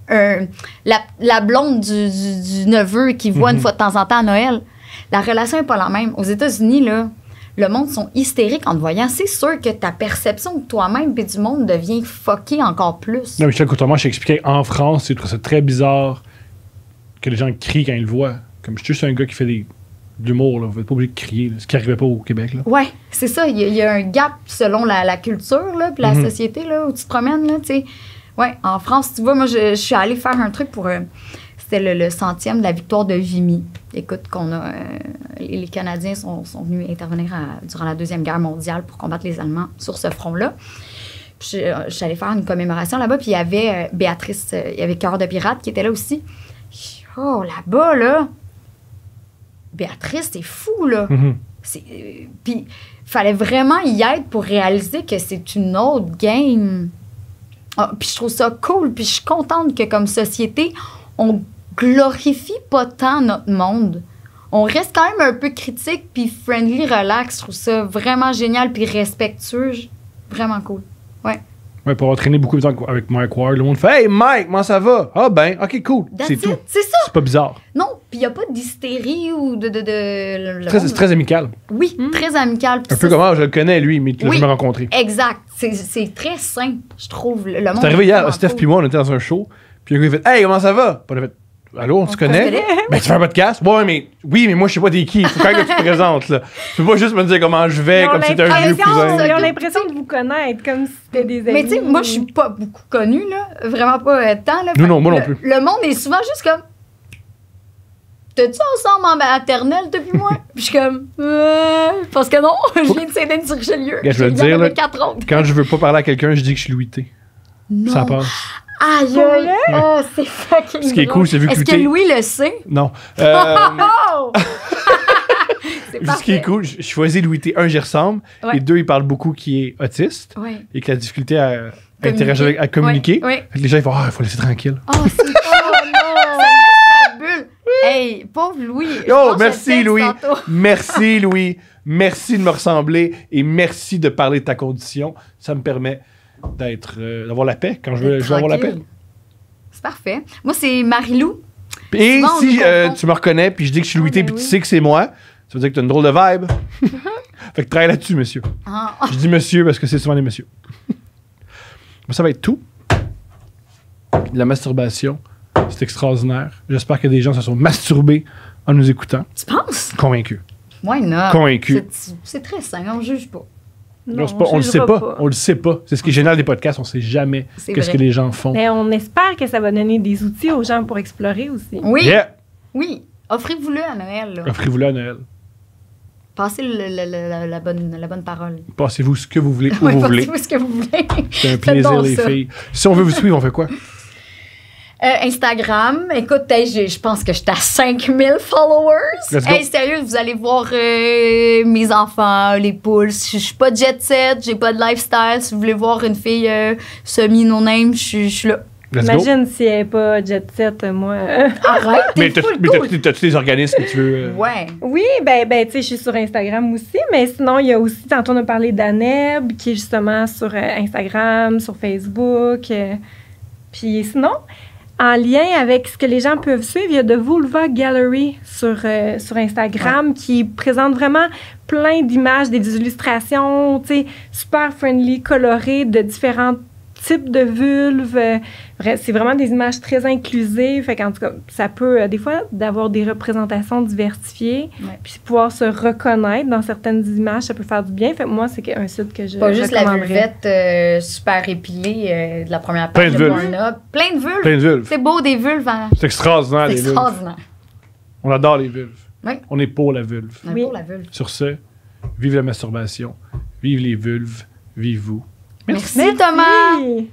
la blonde du neveu qui voit une fois de temps en temps à Noël. La relation est pas la même. Aux États-Unis, là, le monde sont hystériques en te voyant. C'est sûr que ta perception de toi-même et du monde devient fuckée encore plus. Non, mais moi, je t'expliquais, en France, je trouve ça très bizarre que les gens crient quand ils le voient. Comme je suis juste un gars qui fait de l'humour, là. Vous n'êtes pas obligé de crier, là, ce qui n'arrivait pas au Québec. Là. Ouais, c'est ça. Il y a un gap selon la culture, là, puis la société, là, où tu te promènes, là, tu sais. Ouais, en France, tu vois, moi, je suis allée faire un truc pour... c'était le 100e de la victoire de Vimy. Écoute, les Canadiens sont venus intervenir durant la Deuxième Guerre mondiale pour combattre les Allemands sur ce front-là. Puis je suis allée faire une commémoration là-bas, puis il y avait Béatrice, il y avait Cœur de pirate qui était là aussi. Oh, là-bas, là, Béatrice, c'est fou, là. Puis il fallait vraiment y être pour réaliser que c'est une autre game. Puis je trouve ça cool, puis je suis contente que comme société, on glorifie pas tant notre monde. On reste quand même un peu critique, puis friendly, relax. Je trouve ça vraiment génial, puis respectueux. Vraiment cool. Ouais. Ouais, pour avoir traîné beaucoup de temps avec Mike Ward, le monde fait « Hey Mike, comment ça va? » Ah ben, ok, cool. C'est tout. C'est ça. C'est pas bizarre. Non, puis il n'y a pas d'hystérie ou de c'est très amical. Oui, très amical. Un peu comme je le connais, lui, mais tu l'as jamais rencontré. Exact. C'est très sain, je trouve. Le monde c'est arrivé hier, Steph puis moi, on était dans un show, puis il a fait « Hey, comment ça va? » Puis on a fait Allô, on se connaît? Ben, tu fais un podcast? Ouais, mais oui, mais moi, je sais pas t'es qui. Il faut quand même que tu te présentes, là. Tu peux pas juste me dire comment je vais, comme si c'était un vieux cousin. Ils ont l'impression de vous connaître, comme si c'était des amis. Mais tu sais, moi, je suis pas beaucoup connue, là. Vraiment pas tant, là. Non, moi non plus. Le monde est souvent juste comme... T'es-tu ensemble en maternelle depuis moi? Puis je suis comme... parce que non, je viens de Saint-Denis-sur-Richelieu. Je vais te dire, là, 4 autres. quand je veux pas parler à quelqu'un, je dis que je suis Louis T. Non. Ça passe. Aïe, aïe, oh, c'est fucking Ce qui est cool, c'est vu que Est-ce que Louis le sait? Non. Oh! C'est Ce qui est cool, je choisis Louis T. Un, j'y ressemble. Ouais. Et deux, il parle beaucoup qui est autiste Ouais. et qui a la difficulté à interagir, à communiquer. Ouais. Fait que les gens, ils font, il faut laisser tranquille. Oh, c'est non! Bulle. Hey, pauvre Louis. Je Oh, pense que merci je le Louis. texte tantôt. Merci Louis. Merci de me ressembler et merci de parler de ta condition. Ça me permet d'avoir la paix quand je veux avoir la paix. Tranquille. C'est parfait. Moi, c'est Marie-Lou. Et Souvent, on si nous confond. tu me reconnais puis je dis que je suis Louis T ben puis tu oui. sais que c'est moi, ça veut dire que tu as une drôle de vibe. Fait que travaille là-dessus, monsieur. Ah. Je dis monsieur parce que c'est souvent des messieurs. Bon, ça va être tout. La masturbation, c'est extraordinaire. J'espère que des gens se sont masturbés en nous écoutant. Tu penses? Convaincu. Why not? Convaincu. C'est très simple, on juge pas. Non, On le sait jugera pas. On le sait pas. C'est ce qui est génial des podcasts. On sait jamais C'est qu'est-ce vrai. que les gens font. Mais on espère que ça va donner des outils aux gens pour explorer aussi. Oui, Yeah! oui. Offrez-vous-le à Noël. Là. Offrez-vous-le à Noël. Passez la bonne parole. Passez-vous ce que vous voulez, où Ouais, vous voulez. passez-vous ce que vous voulez. C'est un Faites plaisir, donc les ça. filles. Si on veut vous suivre, on fait quoi? Instagram, écoute, hey, je pense que j'étais à 5000 followers. Let's go. Hey, sérieux, vous allez voir mes enfants, les poules. Je suis pas jet set, j'ai pas de lifestyle. Si vous voulez voir une fille semi-no-name, je suis là. Let's go. Imagine si elle n'est pas jet set, moi. Arrête, Mais t'es full cool. t'as-tu des organismes que tu veux? Ouais. Oui, ben tu sais, je suis sur Instagram aussi, mais sinon, il y a aussi, tantôt on a parlé d'Aneb, qui est justement sur Instagram, sur Facebook. Puis sinon, en lien avec ce que les gens peuvent suivre, il y a The Vulva Gallery sur Instagram qui présente vraiment plein d'images, des illustrations, tu sais, super friendly, colorées, de différents types de vulves. C'est vraiment des images très inclusives. Fait qu'en tout cas, ça peut, des fois, d'avoir des représentations diversifiées, Ouais. puis pouvoir se reconnaître dans certaines images, ça peut faire du bien. Fait que moi, c'est un site que je Pas juste la recommanderais. vulvette super épilée de la première Plein page de de vulves. Pornhub. Plein de vulves. Plein de vulves. C'est beau, des vulves. Hein? C'est extraordinaire, C'est les vulves. extraordinaire. On adore les vulves. Oui. On est pour la vulve. On est Oui. pour la vulve. Sur ce, vive la masturbation, vive les vulves, vive vous. Merci Thomas. Merci.